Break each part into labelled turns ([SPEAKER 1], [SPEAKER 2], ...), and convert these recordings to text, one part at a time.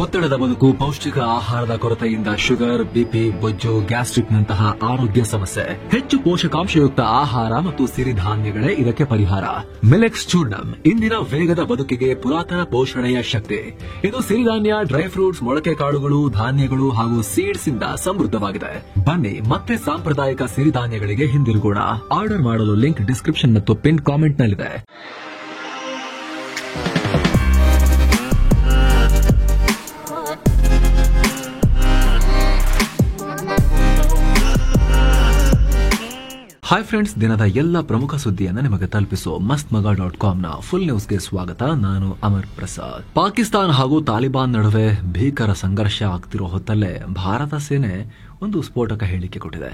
[SPEAKER 1] ಒತ್ತಡದ ಬದುಕು, ಪೌಷ್ಟಿಕ ಆಹಾರದ ಕೊರತೆಯಿಂದ ಶುಗರ್, ಬಿಪಿ, ಬೊಜ್ಜು, ಗ್ಯಾಸ್ಟ್ರಿಕ್ ನಂತಹ ಆರೋಗ್ಯ ಸಮಸ್ಯೆ. ಹೆಚ್ಚು ಪೋಷಕಾಂಶಯುಕ್ತ ಆಹಾರ ಮತ್ತು ಸಿರಿಧಾನ್ಯಗಳೇ ಇದಕ್ಕೆ ಪರಿಹಾರ. ಮಿಲೆಕ್ಸ್ ಚೂರ್ಣಂ ಇಂದಿನ ವೇಗದ ಬದುಕಿಗೆ ಪುರಾತನ ಪೋಷಣೆಯ ಶಕ್ತಿ. ಇದು ಸಿರಿಧಾನ್ಯ, ಡ್ರೈ ಫ್ರೂಟ್ಸ್, ಮೊಳಕೆ ಕಾಳುಗಳು, ಧಾನ್ಯಗಳು ಹಾಗೂ ಸೀಡ್ಸ್ ಇಂದ ಸಮೃದ್ಧವಾಗಿದೆ. ಬನ್ನಿ ಮತ್ತೆ ಸಾಂಪ್ರದಾಯಿಕ ಸಿರಿಧಾನ್ಯಗಳಿಗೆ ಹಿಂದಿರುಗೋಣ. ಆರ್ಡರ್ ಮಾಡಲು ಲಿಂಕ್ ಡಿಸ್ಕ್ರಿಪ್ಷನ್ ಮತ್ತು ಪಿನ್ ಕಾಮೆಂಟ್ ನಲ್ಲಿದೆ. ಹಾಯ್ ಫ್ರೆಂಡ್ಸ್, ದಿನದ ಎಲ್ಲ ಪ್ರಮುಖ ಸುದ್ದಿಯನ್ನು ನಿಮಗೆ ತಲುಪಿಸೋ mastmaga.com ನ ಫುಲ್ ನ್ಯೂಸ್ಗೆ ಸ್ವಾಗತ. ನಾನು ಅಮರ್ ಪ್ರಸಾದ್. ಪಾಕಿಸ್ತಾನ ಹಾಗೂ ತಾಲಿಬಾನ್ ನಡುವೆ ಭೀಕರ ಸಂಘರ್ಷ ಆಗ್ತಿರೋ ಹೊತ್ತಲ್ಲೇ ಭಾರತ ಸೇನೆ ಒಂದು ಸ್ಫೋಟಕ ಹೇಳಿಕೆ ಕೊಟ್ಟಿದೆ.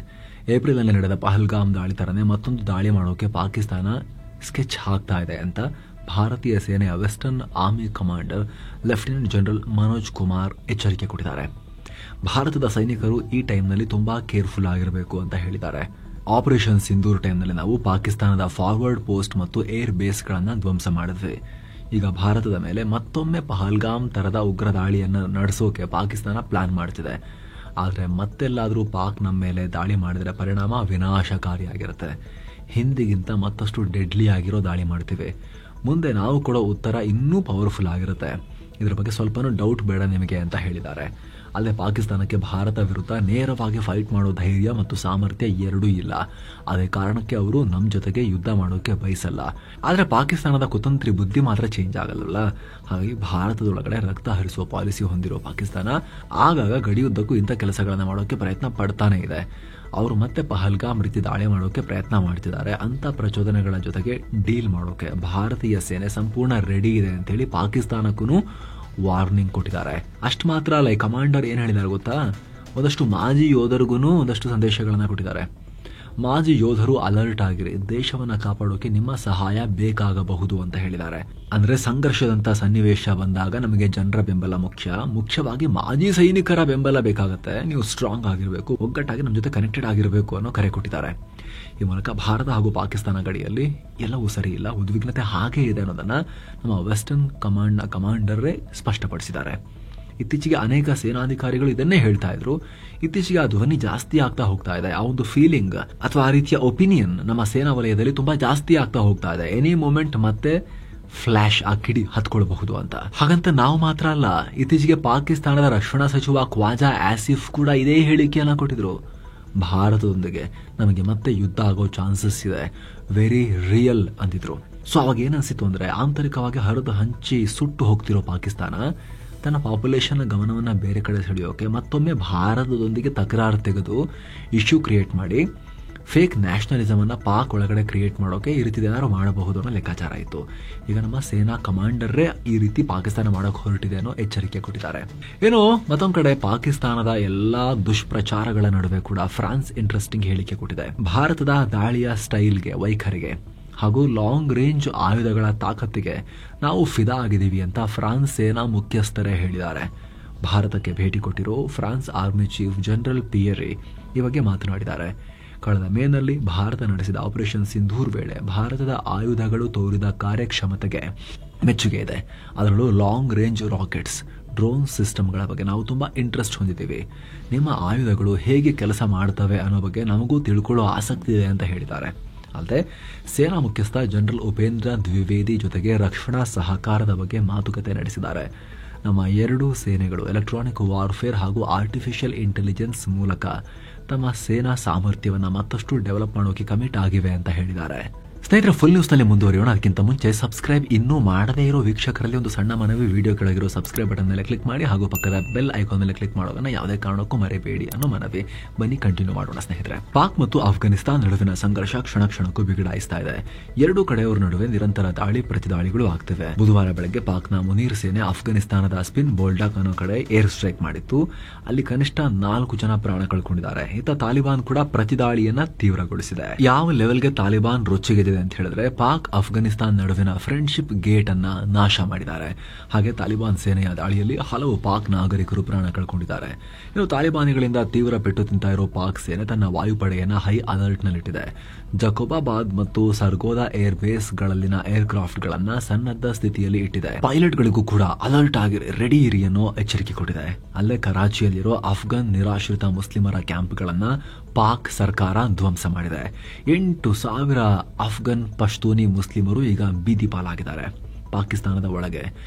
[SPEAKER 1] ಏಪ್ರಿಲ್ನಲ್ಲಿ ನಡೆದ ಪಹಲ್ಗಾಮ್ ದಾಳಿ ತರನೇ ಮತ್ತೊಂದು ದಾಳಿ ಮಾಡೋಕೆ ಪಾಕಿಸ್ತಾನ ಸ್ಕೆಚ್ ಹಾಕ್ತಾ ಇದೆ ಅಂತ ಭಾರತೀಯ ಸೇನೆಯ western army commander lieutenant general Manoj Kumar ಎಚ್ಚರಿಕೆ ಕೊಟ್ಟಿದ್ದಾರೆ. ಭಾರತದ ಸೈನಿಕರು ಈ ಟೈಮ್ನಲ್ಲಿ ತುಂಬಾ ಕೇರ್ಫುಲ್ ಆಗಿರಬೇಕು ಅಂತ ಹೇಳಿದ್ದಾರೆ. ಆಪರೇಷನ್ ಸಿಂಧೂರ್ ಟೈಮ್ನಲ್ಲಿ ನಾವು ಪಾಕಿಸ್ತಾನದ ಫಾರ್ವರ್ಡ್ ಪೋಸ್ಟ್ ಮತ್ತು ಏರ್ ಬೇಸ್ಗಳನ್ನು ಧ್ವಂಸ ಮಾಡಿದ್ವಿ. ಈಗ ಭಾರತದ ಮೇಲೆ ಮತ್ತೊಮ್ಮೆ ಪಹಲ್ಗಾಮ್ ತರದ ಉಗ್ರ ದಾಳಿಯನ್ನು ನಡೆಸೋಕೆ ಪಾಕಿಸ್ತಾನ ಪ್ಲಾನ್ ಮಾಡ್ತಿದೆ. ಆದರೆ ಮತ್ತೆಲ್ಲಾದರೂ ಪಾಕ್ ನಮ್ಮ ಮೇಲೆ ದಾಳಿ ಮಾಡಿದ್ರೆ ಪರಿಣಾಮ ವಿನಾಶಕಾರಿಯಾಗಿರುತ್ತೆ. ಹಿಂದಿಗಿಂತ ಮತ್ತಷ್ಟು ಡೆಡ್ಲಿ ಆಗಿರೋ ದಾಳಿ ಮಾಡ್ತೀವಿ. ಮುಂದೆ ನಾವು ಕೊಡೋ ಉತ್ತರ ಇನ್ನೂ ಪವರ್ಫುಲ್ ಆಗಿರುತ್ತೆ. ಇದರ ಬಗ್ಗೆ ಸ್ವಲ್ಪನೂ ಡೌಟ್ ಬೇಡ ನಿಮಗೆ ಅಂತ ಹೇಳಿದ್ದಾರೆ. ಅಲ್ಲದೆ ಪಾಕಿಸ್ತಾನಕ್ಕೆ ಭಾರತ ವಿರುದ್ಧ ನೇರವಾಗಿ ಫೈಟ್ ಮಾಡೋ ಧೈರ್ಯ ಮತ್ತು ಸಾಮರ್ಥ್ಯ ಎರಡೂ ಇಲ್ಲ. ಅದೇ ಕಾರಣಕ್ಕೆ ಅವರು ನಮ್ಮ ಜೊತೆಗೆ ಯುದ್ಧ ಮಾಡೋಕೆ ಬಯಸಲ್ಲ. ಆದರೆ ಪಾಕಿಸ್ತಾನದ ಕುತಂತ್ರಿ ಬುದ್ಧಿ ಮಾತ್ರ ಚೇಂಜ್ ಆಗಲ್ಲ. ಹಾಗಾಗಿ ಭಾರತದೊಳಗಡೆ ರಕ್ತ ಹರಿಸುವ ಪಾಲಿಸಿ ಹೊಂದಿರೋ ಪಾಕಿಸ್ತಾನ ಆಗಾಗ ಗಡಿಯುದ್ದಕ್ಕೂ ಇಂಥ ಕೆಲಸಗಳನ್ನ ಮಾಡೋಕೆ ಪ್ರಯತ್ನ ಪಡ್ತಾನೆ ಇದೆ. ಅವರು ಮತ್ತೆ ಪಹಲ್ಗಾಮ್ ರೀತಿ ದಾಳಿ ಮಾಡೋಕೆ ಪ್ರಯತ್ನ ಮಾಡ್ತಿದ್ದಾರೆ. ಅಂತ ಪ್ರಚೋದನೆಗಳ ಜೊತೆಗೆ ಡೀಲ್ ಮಾಡೋಕೆ ಭಾರತೀಯ ಸೇನೆ ಸಂಪೂರ್ಣ ರೆಡಿ ಇದೆ ಅಂತೇಳಿ ಪಾಕಿಸ್ತಾನಕ್ಕೂ ವಾರ್ನಿಂಗ್ ಕೊಟ್ಟಿದ್ದಾರೆ. ಅಷ್ಟು ಮಾತ್ರ ಅಲ್ಲ, ಈ ಕಮಾಂಡರ್ ಏನ್ ಹೇಳಿದ್ದಾರೆ ಗೊತ್ತಾ? ಒಂದಷ್ಟು ಮಾಜಿ ಯೋಧರಿಗೂ ಒಂದಷ್ಟು ಸಂದೇಶಗಳನ್ನ ಕೊಟ್ಟಿದ್ದಾರೆ. ಮಾಜಿ ಯೋಧರು ಅಲರ್ಟ್ ಆಗಿರಿ, ದೇಶವನ್ನ ಕಾಪಾಡೋಕೆ ನಿಮ್ಮ ಸಹಾಯ ಬೇಕಾಗಬಹುದು ಅಂತ ಹೇಳಿದ್ದಾರೆ. ಅಂದ್ರೆ ಸಂಘರ್ಷದಂತ ಸನ್ನಿವೇಶ ಬಂದಾಗ ನಮಗೆ ಜನರ ಬೆಂಬಲ ಮುಖ್ಯವಾಗಿ ಮಾಜಿ ಸೈನಿಕರ ಬೆಂಬಲ ಬೇಕಾಗತ್ತೆ. ನೀವು ಸ್ಟ್ರಾಂಗ್ ಆಗಿರಬೇಕು, ಒಗ್ಗಟ್ಟಾಗಿ ನಮ್ಮ ಜೊತೆ ಕನೆಕ್ಟೆಡ್ ಆಗಿರಬೇಕು ಅನ್ನೋ ಕರೆ ಕೊಟ್ಟಿದ್ದಾರೆ. ಈ ಮೂಲಕ ಭಾರತ ಹಾಗೂ ಪಾಕಿಸ್ತಾನ ಗಡಿಯಲ್ಲಿ ಎಲ್ಲವೂ ಸರಿ ಇಲ್ಲ, ಉದ್ವಿಗ್ನತೆ ಹಾಗೇ ಇದೆ ಅನ್ನೋದನ್ನ ನಮ್ಮ ವೆಸ್ಟರ್ನ್ ಕಮಾಂಡ್ನ ಕಮಾಂಡರೇ ಸ್ಪಷ್ಟಪಡಿಸಿದ್ದಾರೆ. ಇತ್ತೀಚೆಗೆ ಅನೇಕ ಸೇನಾಧಿಕಾರಿಗಳು ಇದನ್ನೇ ಹೇಳ್ತಾ ಇದ್ರು. ಇತ್ತೀಚೆಗೆ ಆ ಧ್ವನಿ ಜಾಸ್ತಿ ಆಗ್ತಾ ಹೋಗ್ತಾ ಇದೆ. ಆ ಒಂದು ಫೀಲಿಂಗ್ ಅಥವಾ ಆ ರೀತಿಯ ಒಪಿನಿಯನ್ ನಮ್ಮ ಸೇನಾ ವಲಯದಲ್ಲಿ ತುಂಬಾ ಜಾಸ್ತಿ ಆಗ್ತಾ ಹೋಗ್ತಾ ಇದೆ. ಎನಿ ಮೂಮೆಂಟ್ ಮತ್ತೆ ಫ್ಲಾಶ್ ಆ ಕಿಡಿ ಹತ್ಕೊಳ್ಬಹುದು ಅಂತ. ಹಾಗಂತ ನಾವು ಮಾತ್ರ ಅಲ್ಲ, ಇತ್ತೀಚೆಗೆ ಪಾಕಿಸ್ತಾನದ ರಕ್ಷಣಾ ಸಚಿವ ಖ್ವಾಜಾ ಆಸಿಫ್ ಕೂಡ ಇದೇ ಹೇಳಿಕೆಯನ್ನ ಕೊಟ್ಟಿದ್ರು. ಭಾರತದೊಂದಿಗೆ ನಮಗೆ ಮತ್ತೆ ಯುದ್ಧ ಆಗೋ ಚಾನ್ಸಸ್ ಇದೆ, ವೆರಿ ರಿಯಲ್ ಅಂದಿದ್ರು. ಸೊ ಅವಾಗ ಏನನ್ಸಿತ್ತು ಅಂದ್ರೆ, ಆಂತರಿಕವಾಗಿ ಹರಿದು ಹಂಚಿ ಸುಟ್ಟು ಹೋಗ್ತಿರೋ ಪಾಕಿಸ್ತಾನ ತನ್ನ ಪಾಪ್ಯುಲೇಷನ್ ಗಮನವನ್ನ ಬೇರೆ ಕಡೆ ಸೆಳೆಯೋಕೆ ಮತ್ತೊಮ್ಮೆ ಭಾರತದೊಂದಿಗೆ ತಕರಾರು ತೆಗೆದು ಇಶ್ಯೂ ಕ್ರಿಯೇಟ್ ಮಾಡಿ ಫೇಕ್ ನ್ಯಾಷನಲಿಸಮ್ ಅನ್ನ ಪಾಕ್ ಒಳಗಡೆ ಕ್ರಿಯೇಟ್ ಮಾಡೋಕೆ ಈ ರೀತಿ ಏನಾದ್ರು ಮಾಡಬಹುದು ಅನ್ನೋ ಲೆಕ್ಕಾಚಾರ ಇತ್ತು. ಈಗ ನಮ್ಮ ಸೇನಾ ಕಮಾಂಡರೇ ಈ ರೀತಿ ಪಾಕಿಸ್ತಾನ ಮಾಡೋಕೆ ಹೊರಟಿದೆ ಅನ್ನೋ ಎಚ್ಚರಿಕೆ ಕೊಟ್ಟಿದ್ದಾರೆ. ಏನೋ ಮತ್ತೊಂದ್ ಕಡೆ ಪಾಕಿಸ್ತಾನದ ಎಲ್ಲಾ ದುಷ್ಪ್ರಚಾರಗಳ ನಡುವೆ ಕೂಡ ಫ್ರಾನ್ಸ್ ಇಂಟ್ರೆಸ್ಟಿಂಗ್ ಹೇಳಿಕೆ ಕೊಟ್ಟಿದೆ. ಭಾರತದ ದಾಳಿಯ ಸ್ಟೈಲ್ಗೆ, ವೈಖರಿಗೆ ಹಾಗೂ ಲಾಂಗ್ ರೇಂಜ್ ಆಯುಧಗಳ ತಾಕತ್ತಿಗೆ ನಾವು ಫಿದಾ ಆಗಿದ್ದೀವಿ ಅಂತ ಫ್ರಾನ್ಸ್ ಸೇನಾ ಮುಖ್ಯಸ್ಥರೇ ಹೇಳಿದ್ದಾರೆ. ಭಾರತಕ್ಕೆ ಭೇಟಿ ಕೊಟ್ಟಿರೋ France army chief general Peary ಈ ಬಗ್ಗೆ ಮಾತನಾಡಿದ್ದಾರೆ. ಕಳೆದ ಮೇನಲ್ಲಿ ಭಾರತ ನಡೆಸಿದ ಆಪರೇಷನ್ ಸಿಂಧೂರ್ ವೇಳೆ ಭಾರತದ ಆಯುಧಗಳು ತೋರಿದ ಕಾರ್ಯಕ್ಷಮತೆಗೆ ಮೆಚ್ಚುಗೆ ಇದೆ. ಅದರಲ್ಲೂ ಲಾಂಗ್ ರೇಂಜ್ ರಾಕೆಟ್ಸ್, ಡ್ರೋನ್ ಸಿಸ್ಟಮ್ಗಳ ಬಗ್ಗೆ ನಾವು ತುಂಬಾ ಇಂಟ್ರೆಸ್ಟ್ ಹೊಂದಿದ್ದೀವಿ. ನಿಮ್ಮ ಆಯುಧಗಳು ಹೇಗೆ ಕೆಲಸ ಮಾಡ್ತವೆ ಅನ್ನೋ ಬಗ್ಗೆ ನಮಗೂ ತಿಳ್ಕೊಳ್ಳೋ ಆಸಕ್ತಿ ಇದೆ ಅಂತ ಹೇಳಿದ್ದಾರೆ. ಅಲ್ಲದೆ ಸೇನಾ ಮುಖ್ಯಸ್ಥ ಜನರಲ್ ಉಪೇಂದ್ರ ದ್ವಿವೇದಿ ಜೊತೆಗೆ ರಕ್ಷಣಾ ಸಹಕಾರದ ಬಗ್ಗೆ ಮಾತುಕತೆ ನಡೆಸಿದ್ದಾರೆ. ನಮ್ಮ ಎರಡೂ ಸೇನೆಗಳು ಎಲೆಕ್ಟ್ರಾನಿಕ್ ವಾರ್ಫೇರ್ ಹಾಗೂ ಆರ್ಟಿಫಿಷಿಯಲ್ ಇಂಟೆಲಿಜೆನ್ಸ್ ಮೂಲಕ ತಮ್ಮ ಸೇನಾ ಸಾಮರ್ಥ್ಯವನ್ನು ಮತ್ತಷ್ಟು ಡೆವಲಪ್ ಮಾಡೋಕೆ ಕಮಿಟ್ ಆಗಿವೆ ಅಂತ ಹೇಳಿದ್ದಾರೆ. ಸ್ನೇಹಿತರೆ, ಫುಲ್ ನ್ಯೂಸ್ ನಲ್ಲಿ ಮುಂದುವರಿಯೋಣ. ಅದಕ್ಕಿಂತ ಮುಂಚೆ ಸಬ್ಸ್ಕ್ರೈಬ್ ಇನ್ನೂ ಮಾಡದೇ ಇರೋ ವೀಕ್ಷಕರಲ್ಲಿ ಒಂದು ಸಣ್ಣ ಮನವಿ, ವಿಡಿಯೋ ಕೆಳಗಿರೋ ಸಬ್ಸ್ಕ್ರೈಬ್ ಬಟನ್ ಮೇಲೆ ಕ್ಲಿಕ್ ಮಾಡಿ ಹಾಗೂ ಪಕ್ಕದ ಬೆಲ್ ಐಕಾನ್ ಮೇಲೆ ಕ್ಲಿಕ್ ಮಾಡೋದನ್ನ ಯಾವುದೇ ಕಾರಣಕ್ಕೂ ಮರೆಯಬೇಡಿ ಅನ್ನೋ ಮನವಿ. ಬನ್ನಿ ಕಂಟಿನ್ಯೂ ಮಾಡೋಣ ಸ್ನೇಹಿತರೆ. ಪಾಕ್ ಮತ್ತು ಅಫ್ಘಾನಿಸ್ತಾನ ನಡುವಿನ ಸಂಘರ್ಷ ಕ್ಷಣ ಕ್ಷಣಕ್ಕೂ ಬಿಗಡಾಯಿಸ್ತಾ ಇದೆ. ಎರಡೂ ಕಡೆಯವರ ನಡುವೆ ನಿರಂತರ ದಾಳಿ ಪ್ರತಿದಾಳಿಗಳು ಆಗ್ತಿವೆ. ಬುಧವಾರ ಬೆಳಗ್ಗೆ ಪಾಕ್ನ ಮುನೀರ್ ಸೇನೆ ಅಫ್ಘಾನಿಸ್ತಾನದ ಸ್ಪಿನ್ ಬೋಲ್ಡಾಕ್ ಅನ್ನೋ ಕಡೆ ಏರ್ ಸ್ಟ್ರೈಕ್ ಮಾಡಿತ್ತು. ಅಲ್ಲಿ ಕನಿಷ್ಠ 4 ಜನ ಪ್ರಾಣ ಕಳ್ಕೊಂಡಿದ್ದಾರೆ. ಇತ್ತ ತಾಲಿಬಾನ್ ಕೂಡ ಪ್ರತಿದಾಳಿಯನ್ನ ತೀವ್ರಗೊಳಿಸಿದೆ. ಯಾವ ಲೆವೆಲ್ಗೆ ತಾಲಿಬಾನ್ ರೊಚ್ಚಿಗೆದಿದೆ ಏನಾಗಿದೆ ಅಂತ ಹೇಳಿದ್ರೆ, ಪಾಕ್ ಅಫ್ಘಾನಿಸ್ತಾನ ನಡುವಿನ ಫ್ರೆಂಡ್ಶಿಪ್ ಗೇಟ್ ಅನ್ನ ನಾಶ ಮಾಡಿದ್ದಾರೆ. ಹಾಗೆ ತಾಲಿಬಾನ್ ಸೇನೆಯ ದಾಳಿಯಲ್ಲಿ ಹಲವು ಪಾಕ್ ನಾಗರಿಕರು ಪ್ರಾಣ ಕಳ್ಕೊಂಡಿದ್ದಾರೆ. ಇನ್ನು ತಾಲಿಬಾನಿಗಳಿಂದ ತೀವ್ರ ಪೆಟ್ಟು ತಿಂತಾ ಇರೋ ಪಾಕ್ ಸೇನೆ ತನ್ನ ವಾಯುಪಡೆಯನ್ನ ಹೈ ಅಲರ್ಟ್ ನಲ್ಲಿಟ್ಟಿದೆ. ಜಕೋಬಾಬಾದ್ ಮತ್ತು ಸರ್ಗೋದಾ ಏರ್ ಬೇಸ್ ಗಳಲ್ಲಿನ ಏರ್ ಕ್ರಾಫ್ಟ್ ಗಳನ್ನ ಸನ್ನದ್ಧ ಸ್ಥಿತಿಯಲ್ಲಿ ಇಟ್ಟಿದೆ. ಪೈಲಟ್ ಗಳಿಗೂ ಕೂಡ ಅಲರ್ಟ್ ಆಗಿ ರೆಡಿ ಇರಿ ಅನ್ನೋ ಎಚ್ಚರಿಕೆ ಕೊಟ್ಟಿದೆ. ಅಲ್ಲೇ ಕರಾಚಿಯಲ್ಲಿರೋ ಅಫ್ಘಾನ್ ನಿರಾಶ್ರಿತ ಮುಸ್ಲಿಮರ ಕ್ಯಾಂಪ್ಗಳನ್ನ ಪಾಕ್ ಸರ್ಕಾರ ಧ್ವಂಸ ಮಾಡಿದೆ. 8,000 ಅಫ್ಘಾನ್ ಪಶ್ತೂನಿ ಮುಸ್ಲಿಮರು ಈಗ ಬೀದಿ ಪಾಲಾಗಿದ್ದಾರೆ ಪಾಕಿಸ್ತಾನದ ಒಳಗೆ.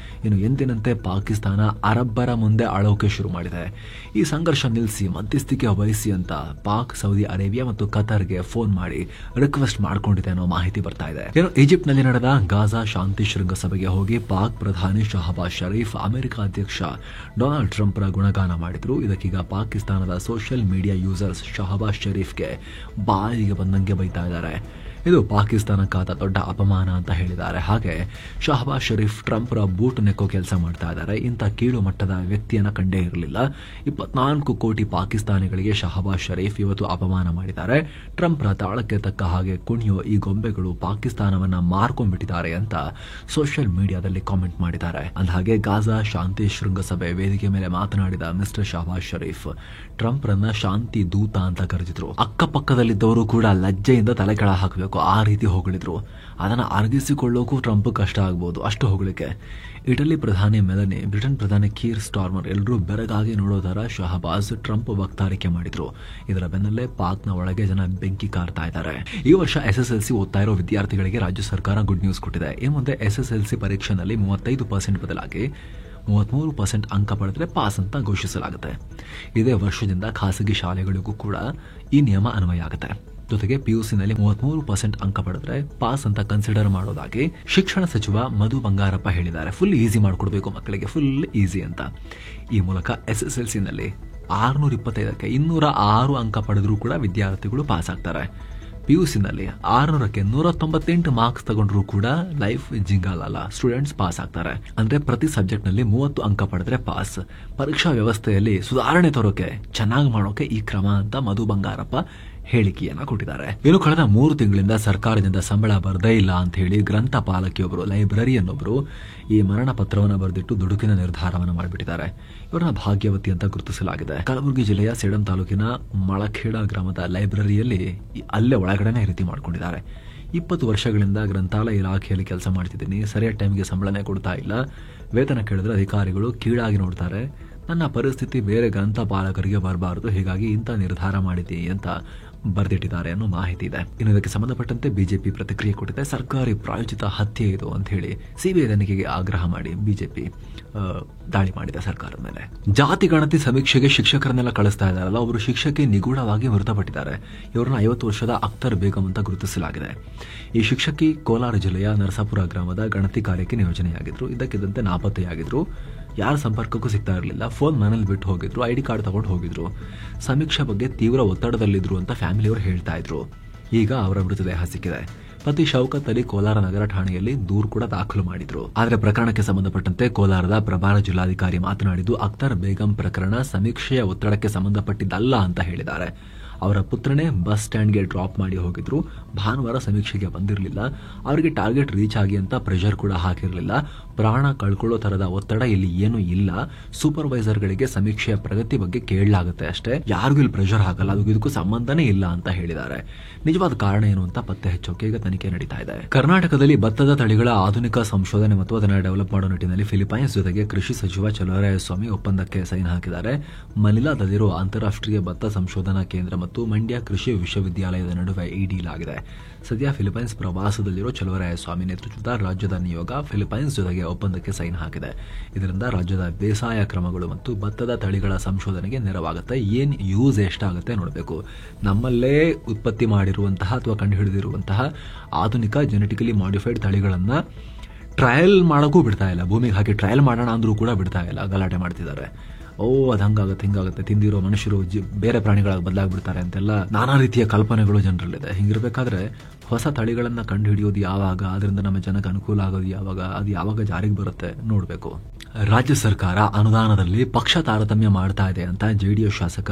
[SPEAKER 1] ಇನ್ನು ಎಂದಿನಂತೆ ಪಾಕಿಸ್ತಾನ ಅರಬ್ಬರ ಮುಂದೆ ಅಳೋಕೆ ಶುರು ಮಾಡಿದೆ. ಈ ಸಂಘರ್ಷ ನಿಲ್ಲಿಸಿ ಮಧ್ಯಸ್ಥಿಕೆ ವಹಿಸಿ ಅಂತ ಪಾಕ್ ಸೌದಿ ಅರೇಬಿಯಾ ಮತ್ತು ಕತಾರ್ಗೆ ಫೋನ್ ಮಾಡಿ ರಿಕ್ವೆಸ್ಟ್ ಮಾಡ್ಕೊಂಡಿದೆ ಅನ್ನೋ ಮಾಹಿತಿ ಬರ್ತಾ ಇದೆ. ಇನ್ನು ಈಜಿಪ್ಟ್ ನಲ್ಲಿ ನಡೆದ ಗಾಜಾ ಶಾಂತಿ ಶೃಂಗಸಭೆಗೆ ಹೋಗಿ ಪಾಕ್ ಪ್ರಧಾನಿ ಶಹಬಾಜ್ ಶರೀಫ್ ಅಮೆರಿಕ ಅಧ್ಯಕ್ಷ ಡೊನಾಲ್ಡ್ ಟ್ರಂಪ್ರ ಗುಣಗಾನ ಮಾಡಿದ್ರು. ಇದಕ್ಕೀಗ ಪಾಕಿಸ್ತಾನದ ಸೋಷಿಯಲ್ ಮೀಡಿಯಾ ಯೂಸರ್ಸ್ ಶಹಬಾಜ್ ಶರೀಫ್ಗೆ ಬಾಯಿಗೆ ಬಂದಂಗೆ ಬೈತಾ ಇದ್ದಾರೆ. ಇದು ಪಾಕಿಸ್ತಾನಕ್ಕಾದ ದೊಡ್ಡ ಅಪಮಾನ ಅಂತ ಹೇಳಿದ್ದಾರೆ. ಹಾಗೆ ಶಹಬಾಜ್ ಶರೀಫ್ ಟ್ರಂಪ್ರ ಬೂಟ್ ನೆಕ್ಕೋ ಕೆಲಸ ಮಾಡ್ತಾ ಇದ್ದಾರೆ. ಇಂಥ ಕೀಳು ಮಟ್ಟದ ವ್ಯಕ್ತಿಯನ್ನ ಕಂಡೇ ಇರಲಿಲ್ಲ. 24 ಕೋಟಿ ಪಾಕಿಸ್ತಾನಿಗಳಿಗೆ ಶಹಬಾಜ್ ಶರೀಫ್ ಇವತ್ತು ಅಪಮಾನ ಮಾಡಿದ್ದಾರೆ. ಟ್ರಂಪ್ರ ತಾಳಕ್ಕೆ ತಕ್ಕ ಹಾಗೆ ಕುಣಿಯೋ ಈ ಗೊಂಬೆಗಳು ಪಾಕಿಸ್ತಾನವನ್ನ ಮಾರ್ಕೊಂಡ್ಬಿಟ್ಟಿದ್ದಾರೆ ಅಂತ ಸೋಷಿಯಲ್ ಮೀಡಿಯಾದಲ್ಲಿ ಕಾಮೆಂಟ್ ಮಾಡಿದ್ದಾರೆ. ಅಂದಹಾಗೆ ಗಾಜಾ ಶಾಂತಿ ಶೃಂಗಸಭೆ ವೇದಿಕೆ ಮೇಲೆ ಮಾತನಾಡಿದ ಮಿಸ್ಟರ್ ಶಹಬಾಜ್ ಶರೀಫ್ ಟ್ರಂಪ್ರನ್ನ ಶಾಂತಿ ದೂತ ಅಂತ ಕರೆದಿದ್ರು. ಅಕ್ಕಪಕ್ಕದಲ್ಲಿದ್ದವರು ಕೂಡ ಲಜ್ಜೆಯಿಂದ ತಲೆ ಕೆಳ ಹಾಕಬೇಕು, ಆ ರೀತಿ ಹೊಗಳಿದ್ರು. ಅದನ್ನ ಅರಗಿಸಿಕೊಳ್ಳೋಕು ಟ್ರಂಪ್ ಕಷ್ಟ ಆಗ್ಬಹುದು, ಅಷ್ಟು ಹೊಗಳಿಕೆ. ಇಟಲಿ ಪ್ರಧಾನಿ ಮೆಲನಿ, ಬ್ರಿಟನ್ ಪ್ರಧಾನಿ ಕೀರ್ ಸ್ಟಾರ್ಮರ್ ಎಲ್ಲರೂ ಬೆರಗಾಗಿ ನೋಡೋ ತರ ಶಹಬಾಜ್ ಟ್ರಂಪ್ ವಕ್ತಾರಿಕೆ ಮಾಡಿದ್ರು. ಇದರ ಬೆನ್ನಲ್ಲೇ ಪಾಕ್ನ ಒಳಗೆ ಜನ ಬೆಂಕಿ ಕಾರ್ತಾ ಇದ್ದಾರೆ. ಈ ವರ್ಷ SSLC ಓದ್ತಾ ಇರೋ ವಿದ್ಯಾರ್ಥಿಗಳಿಗೆ ರಾಜ್ಯ ಸರ್ಕಾರ ಗುಡ್ ನ್ಯೂಸ್ ಕೊಟ್ಟಿದೆ. ಈ ಮುಂದೆ SSLC ಪರೀಕ್ಷೆನಲ್ಲಿ 35% ಬದಲಾಗಿ 33% ಅಂಕ ಪಡೆದ್ರೆ ಪಾಸ್ ಅಂತ ಘೋಷಿಸಲಾಗುತ್ತೆ. ಇದೇ ವರ್ಷದಿಂದ ಖಾಸಗಿ ಶಾಲೆಗಳಿಗೂ ಕೂಡ ಈ ನಿಯಮ ಅನ್ವಯ ಆಗುತ್ತೆ. ಜೊತೆಗೆ PUCನಲ್ಲಿ 33% ಅಂಕ ಪಡೆದ್ರೆ ಪಾಸ್ ಅಂತ ಕನ್ಸಿಡರ್ ಮಾಡೋದಾಗಿ ಶಿಕ್ಷಣ ಸಚಿವ ಮಧು ಬಂಗಾರಪ್ಪ ಹೇಳಿದ್ದಾರೆ. ಫುಲ್ ಈಸಿ ಮಾಡ್ಕೊಡ್ಬೇಕು ಮಕ್ಕಳಿಗೆ, ಫುಲ್ ಈಸಿ ಅಂತ. ಈ ಮೂಲಕ SSLCನಲ್ಲಿ 625ಕ್ಕೆ 206 ಅಂಕ ಪಡೆದ್ರೂ ಕೂಡ ವಿದ್ಯಾರ್ಥಿಗಳು ಪಾಸ್ ಆಗ್ತಾರೆ. PUCನಲ್ಲಿ 600ಕ್ಕೆ 198 ಮಾರ್ಕ್ಸ್ ತಗೊಂಡ್ರು ಕೂಡ ಲೈಫ್ ಜಿಂಗಾಲಲ್ಲ, ಸ್ಟೂಡೆಂಟ್ಸ್ ಪಾಸ್ ಆಗ್ತಾರೆ. ಅಂದ್ರೆ ಪ್ರತಿ ಸಬ್ಜೆಕ್ಟ್ ನಲ್ಲಿ 30 ಅಂಕ ಪಡೆದ್ರೆ ಪಾಸ್. ಪರೀಕ್ಷಾ ವ್ಯವಸ್ಥೆಯಲ್ಲಿ ಸುಧಾರಣೆ ತರೋಕೆ, ಚೆನ್ನಾಗಿ ಮಾಡೋಕೆ ಈ ಕ್ರಮ ಅಂತ ಮಧು ಬಂಗಾರಪ್ಪ ಹೇಳಿಕೆಯನ್ನ ಕೊಟ್ಟಿದ್ದಾರೆ. ಇನ್ನು ಕಳೆದ 3 ತಿಂಗಳಿಂದ ಸರ್ಕಾರದಿಂದ ಸಂಬಳ ಬರದೇ ಇಲ್ಲ ಅಂತ ಹೇಳಿ ಗ್ರಂಥಪಾಲಕಿಯೊಬ್ಬರು, ಲೈಬ್ರರಿಯನ್ನೊಬ್ಬರು ಈ ಮರಣ ಪತ್ರವನ್ನು ಬರೆದಿಟ್ಟು ದುಡುಕಿನ ನಿರ್ಧಾರವನ್ನು ಮಾಡಿಬಿಟ್ಟಿದ್ದಾರೆ. ಇವರನ್ನ ಭಾಗ್ಯವತಿ ಅಂತ ಗುರುತಿಸಲಾಗಿದೆ. ಕಲಬುರಗಿ ಜಿಲ್ಲೆಯ ಸೇಡಂ ತಾಲೂಕಿನ ಮಳಖೇಡ ಗ್ರಾಮದ ಲೈಬ್ರರಿಯಲ್ಲಿ ಅಲ್ಲೇ ಒಳಗಡೆನೆ ರೀತಿ ಮಾಡ್ಕೊಂಡಿದ್ದಾರೆ. 20 ವರ್ಷಗಳಿಂದ ಗ್ರಂಥಾಲಯ ಇಲಾಖೆಯಲ್ಲಿ ಕೆಲಸ ಮಾಡ್ತಿದ್ದೀನಿ, ಸರಿಯಾದ ಟೈಮ್ಗೆ ಸಂಬಳನೇ ಕೊಡ್ತಾ ಇಲ್ಲ, ವೇತನ ಕೇಳಿದ್ರೆ ಅಧಿಕಾರಿಗಳು ಕೀಳಾಗಿ ನೋಡ್ತಾರೆ, ನನ್ನ ಪರಿಸ್ಥಿತಿ ಬೇರೆ ಗ್ರಂಥಪಾಲಕರಿಗೆ ಬರಬಾರದು, ಹೀಗಾಗಿ ಇಂಥ ನಿರ್ಧಾರ ಮಾಡಿದ್ದೀನಿ ಅಂತ ಬರೆದಿಟ್ಟಿದ್ದಾರೆ ಅನ್ನೋ ಮಾಹಿತಿ ಇದೆ. ಇನ್ನು ಇದಕ್ಕೆ ಸಂಬಂಧಪಟ್ಟಂತೆ ಬಿಜೆಪಿ ಪ್ರತಿಕ್ರಿಯೆ ಕೊಟ್ಟಿದೆ. ಸರ್ಕಾರಿ ಪ್ರಾಯೋಜಿತ ಹತ್ಯೆ ಇದು ಅಂತ ಹೇಳಿ ಸಿಬಿಐ ತನಿಖೆಗೆ ಆಗ್ರಹ ಮಾಡಿ ಬಿಜೆಪಿ ದಾಳಿ ಮಾಡಿದೆ ಸರ್ಕಾರದ ಮೇಲೆ. ಜಾತಿ ಗಣತಿ ಸಮೀಕ್ಷೆಗೆ ಶಿಕ್ಷಕರನ್ನೆಲ್ಲ ಕಳಿಸ್ತಾ ಇದ್ದಾರಲ್ಲ, ಅವರು ಶಿಕ್ಷಕಿ ನಿಗೂಢವಾಗಿ ಮೃತಪಟ್ಟಿದ್ದಾರೆ. ಇವರನ್ನ 50 ವರ್ಷದ ಅಖ್ತರ್ ಬೇಗಂ ಅಂತ ಗುರುತಿಸಲಾಗಿದೆ. ಈ ಶಿಕ್ಷಕಿ ಕೋಲಾರ ಜಿಲ್ಲೆಯ ನರಸಾಪುರ ಗ್ರಾಮದ ಗಣತಿ ಕಾರ್ಯಕ್ಕೆ ನಿಯೋಜನೆಯಾಗಿದ್ರು. ಇದ್ದಕ್ಕಿದ್ದಂತೆ ನಾಪತ್ತೆಯಾಗಿದ್ರು. ಯಾರ ಸಂಪರ್ಕಕ್ಕೂ ಸಿಗ್ತಾ ಇರಲಿಲ್ಲ. ಫೋನ್ ಮನೇಲಿ ಬಿಟ್ಟು ಹೋಗಿದ್ರು, ID ಕಾರ್ಡ್ ತಗೊಂಡು ಹೋಗಿದ್ರು. ಸಮೀಕ್ಷೆ ಬಗ್ಗೆ ತೀವ್ರ ಒತ್ತಡದಲ್ಲಿದ್ರು ಅಂತ ಫ್ಯಾಮಿಲಿಯವರು ಹೇಳ್ತಾ ಇದ್ರು. ಈಗ ಅವರ ಮೃತದೇಹ ಸಿಕ್ಕಿದೆ. ಪತಿ ಶೌಕತ್ ಅಲಿ ಕೋಲಾರ ನಗರ ಠಾಣೆಯಲ್ಲಿ ದೂರು ಕೂಡ ದಾಖಲು ಮಾಡಿದ್ರು. ಆದರೆ ಪ್ರಕರಣಕ್ಕೆ ಸಂಬಂಧಪಟ್ಟಂತೆ ಕೋಲಾರದ ಪ್ರಭಾರ ಜಿಲ್ಲಾಧಿಕಾರಿ ಮಾತನಾಡಿದ್ದು, ಅಖ್ತರ್ ಬೇಗಂ ಪ್ರಕರಣ ಸಮೀಕ್ಷೆಯ ಒತ್ತಡಕ್ಕೆ ಸಂಬಂಧಪಟ್ಟಿದ್ದಲ್ಲ ಅಂತ ಹೇಳಿದ್ದಾರೆ. ಅವರ ಪುತ್ರನೇ ಬಸ್ ಸ್ಟ್ಯಾಂಡ್ಗೆ ಡ್ರಾಪ್ ಮಾಡಿ ಹೋಗಿದ್ರು. ಭಾನುವಾರ ಸಮೀಕ್ಷೆಗೆ ಬಂದಿರಲಿಲ್ಲ. ಅವರಿಗೆ ಟಾರ್ಗೆಟ್ ರೀಚ್ ಆಗಿ ಅಂತ ಪ್ರೆಷರ್ ಕೂಡ ಹಾಕಿರಲಿಲ್ಲ. ಪ್ರಾಣ ಕಳ್ಕೊಳ್ಳೋ ತರದ ಒತ್ತಡ ಇಲ್ಲಿ ಏನೂ ಇಲ್ಲ. ಸೂಪರ್ವೈಸರ್ಗಳಿಗೆ ಸಮೀಕ್ಷೆಯ ಪ್ರಗತಿ ಬಗ್ಗೆ ಕೇಳಲಾಗುತ್ತೆ ಅಷ್ಟೇ, ಯಾರಿಗೂ ಇಲ್ಲಿ ಪ್ರೆಷರ್ ಹಾಕಲ್ಲ, ಅದು ಇದಕ್ಕೂ ಸಂಬಂಧನೇ ಇಲ್ಲ ಅಂತ ಹೇಳಿದ್ದಾರೆ. ನಿಜವಾದ ಕಾರಣ ಏನು ಅಂತ ಪತ್ತೆ ಹಚ್ಚೋಕೆ ಈಗ ತನಿಖೆ ನಡೀತಾ ಇದೆ. ಕರ್ನಾಟಕದಲ್ಲಿ ಭತ್ತದ ತಳಿಗಳ ಆಧುನಿಕ ಸಂಶೋಧನೆ ಮತ್ತು ಅದನ್ನು ಡೆವಲಪ್ ಮಾಡೋ ನಿಟ್ಟಿನಲ್ಲಿ ಫಿಲಿಪೈನ್ಸ್ ಜೊತೆಗೆ ಕೃಷಿ ಸಚಿವ ಚಲುವರಾಯಸ್ವಾಮಿ ಒಪ್ಪಂದಕ್ಕೆ ಸೈನ್ ಹಾಕಿದ್ದಾರೆ. ಮನಿಲಾದಲ್ಲಿರುವ ಅಂತಾರಾಷ್ಟ್ರೀಯ ಭತ್ತ ಸಂಶೋಧನಾ ಕೇಂದ್ರ ಮತ್ತು ಮಂಡ್ಯ ಕೃಷಿ ವಿಶ್ವವಿದ್ಯಾಲಯದ ನಡುವೆ ಈ ಡೀಲ್ ಆಗಿದೆ. ಸದ್ಯ ಫಿಲಿಪೈನ್ಸ್ ಪ್ರವಾಸದಲ್ಲಿರೋ ಚಲುವರಾಯಸ್ವಾಮಿ ನೇತೃತ್ವದ ರಾಜ್ಯದ ನಿಯೋಗ ಫಿಲಿಪೈನ್ಸ್ ಜೊತೆಗೆ ಒಪ್ಪಂದಕ್ಕೆ ಸೈನ್ ಹಾಕಿದೆ. ಇದರಿಂದ ರಾಜ್ಯದ ಬೇಸಾಯ ಕ್ರಮಗಳು ಮತ್ತು ಭತ್ತದ ತಳಿಗಳ ಸಂಶೋಧನೆಗೆ ನೆರವಾಗುತ್ತೆ. ಏನ್ ಯೂಸ್ ಎಷ್ಟಾಗುತ್ತೆ ನೋಡಬೇಕು. ನಮ್ಮಲ್ಲೇ ಉತ್ಪತ್ತಿ ಮಾಡಿರುವಂತಹ ಅಥವಾ ಕಂಡುಹಿಡಿದಿರುವಂತಹ ಆಧುನಿಕ ಜೆನೆಟಿಕಲಿ ಮಾಡಿಫೈಡ್ ತಳಿಗಳನ್ನ ಟ್ರಯಲ್ ಮಾಡೋಕ್ಕೂ ಬಿಡ್ತಾ ಇಲ್ಲ. ಭೂಮಿಗೆ ಹಾಕಿ ಟ್ರಯಲ್ ಮಾಡೋಣ ಅಂದ್ರೂ ಕೂಡ ಬಿಡ್ತಾ ಇಲ್ಲ, ಗಲಾಟೆ ಮಾಡ್ತಿದ್ದಾರೆ. ಅದು ಹಂಗಾಗುತ್ತೆ ಹಿಂಗಾಗುತ್ತೆ, ತಿಂದಿರೋ ಮನುಷ್ಯರು ಬೇರೆ ಪ್ರಾಣಿಗಳಾಗಿ ಬದಲಾಗ್ಬಿಡ್ತಾರೆ ಅಂತೆಲ್ಲ ನಾನಾ ರೀತಿಯ ಕಲ್ಪನೆಗಳು ಜನರಲ್ಲಿದೆ. ಹಿಂಗಿರ್ಬೇಕಾದ್ರೆ ಹೊಸ ತಳಿಗಳನ್ನ ಕಂಡು ಹಿಡಿಯೋದು ಯಾವಾಗ, ಅದರಿಂದ ನಮ್ಮ ಜನಕ್ಕೆ ಅನುಕೂಲ ಆಗೋದು ಯಾವಾಗ, ಅದು ಯಾವಾಗ ಜಾರಿಗೆ ಬರುತ್ತೆ ನೋಡಬೇಕು. ರಾಜ್ಯ ಸರ್ಕಾರ ಅನುದಾನದಲ್ಲಿ ಪಕ್ಷ ತಾರತಮ್ಯ ಮಾಡ್ತಾ ಇದೆ ಅಂತ ಜೆಡಿಎಸ್ ಶಾಸಕ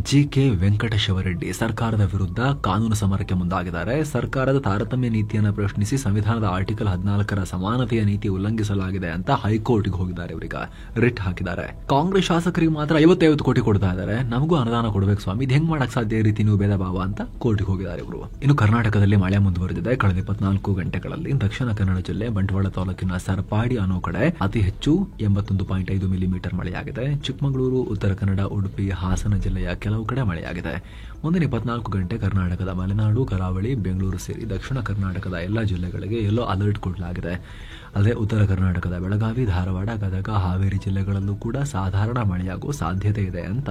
[SPEAKER 1] ಜಿಕೆ ವೆಂಕಟೇಶ್ವರರೆಡ್ಡಿ ಸರ್ಕಾರದ ವಿರುದ್ಧ ಕಾನೂನು ಸಮರಕ್ಕೆ ಮುಂದಾಗಿದ್ದಾರೆ. ಸರ್ಕಾರದ ತಾರತಮ್ಯ ನೀತಿಯನ್ನು ಪ್ರಶ್ನಿಸಿ ಸಂವಿಧಾನದ ಆರ್ಟಿಕಲ್ 14ರ ಸಮಾನತೆಯ ನೀತಿ ಉಲ್ಲಂಘಿಸಲಾಗಿದೆ ಅಂತ ಹೈಕೋರ್ಟ್ಗೆ ಹೋಗಿದ್ದಾರೆ. ಇವರೀಗ ರಿಟ್ ಹಾಕಿದ್ದಾರೆ. ಕಾಂಗ್ರೆಸ್ ಶಾಸಕರಿಗೆ ಮಾತ್ರ 50 ಕೋಟಿ ಕೊಡ್ತಾ ಇದ್ದಾರೆ, ನಮಗೂ ಅನುದಾನ ಕೊಡಬೇಕು ಸ್ವಾಮಿ, ಇದು ಹೆಂಗ್ ಮಾಡಕ್ ಸಾಧ್ಯ, ಈ ರೀತಿ ನೀವು ಭೇದ ಭಾವ ಅಂತ ಕೋರ್ಟ್ಗೆ ಹೋಗಿದ್ದಾರೆ ಇವರು. ಇನ್ನು ಕರ್ನಾಟಕದಲ್ಲಿ ಮಳೆ ಮುಂದುವರೆದಿದೆ. ಕಳೆದ 24 ಗಂಟೆಗಳಲ್ಲಿ ದಕ್ಷಿಣ ಕನ್ನಡ ಜಿಲ್ಲೆ ಬಂಟ್ವಾಳ ತಾಲೂಕಿನ ಸರಪಾಡಿ ಅನ್ನೋ ಕಡೆ ಅತಿ ಹೆಚ್ಚು 81.5 ಮಿಲಿಮೀಟರ್ ಮಳೆಯಾಗಿದೆ. ಚಿಕ್ಕಮಗಳೂರು, ಉತ್ತರ ಕನ್ನಡ, ಉಡುಪಿ, ಹಾಸನ ಜಿಲ್ಲೆಯ ಕೆಲವು ಕಡೆ ಮಳೆಯಾಗಿದೆ. ಮುಂದಿನ 24 ಗಂಟೆ ಕರ್ನಾಟಕದ ಮಲೆನಾಡು, ಕರಾವಳಿ, ಬೆಂಗಳೂರು ಸೇರಿ ದಕ್ಷಿಣ ಕರ್ನಾಟಕದ ಎಲ್ಲಾ ಜಿಲ್ಲೆಗಳಿಗೆ ಯೆಲ್ಲೋ ಅಲರ್ಟ್ ಕೊಡಲಾಗಿದೆ. ಅಲ್ಲದೆ ಉತ್ತರ ಕರ್ನಾಟಕದ ಬೆಳಗಾವಿ, ಧಾರವಾಡ, ಗದಗ, ಹಾವೇರಿ ಜಿಲ್ಲೆಗಳಲ್ಲೂ ಕೂಡ ಸಾಧಾರಣ ಮಳೆಯಾಗುವ ಸಾಧ್ಯತೆ ಇದೆ ಅಂತ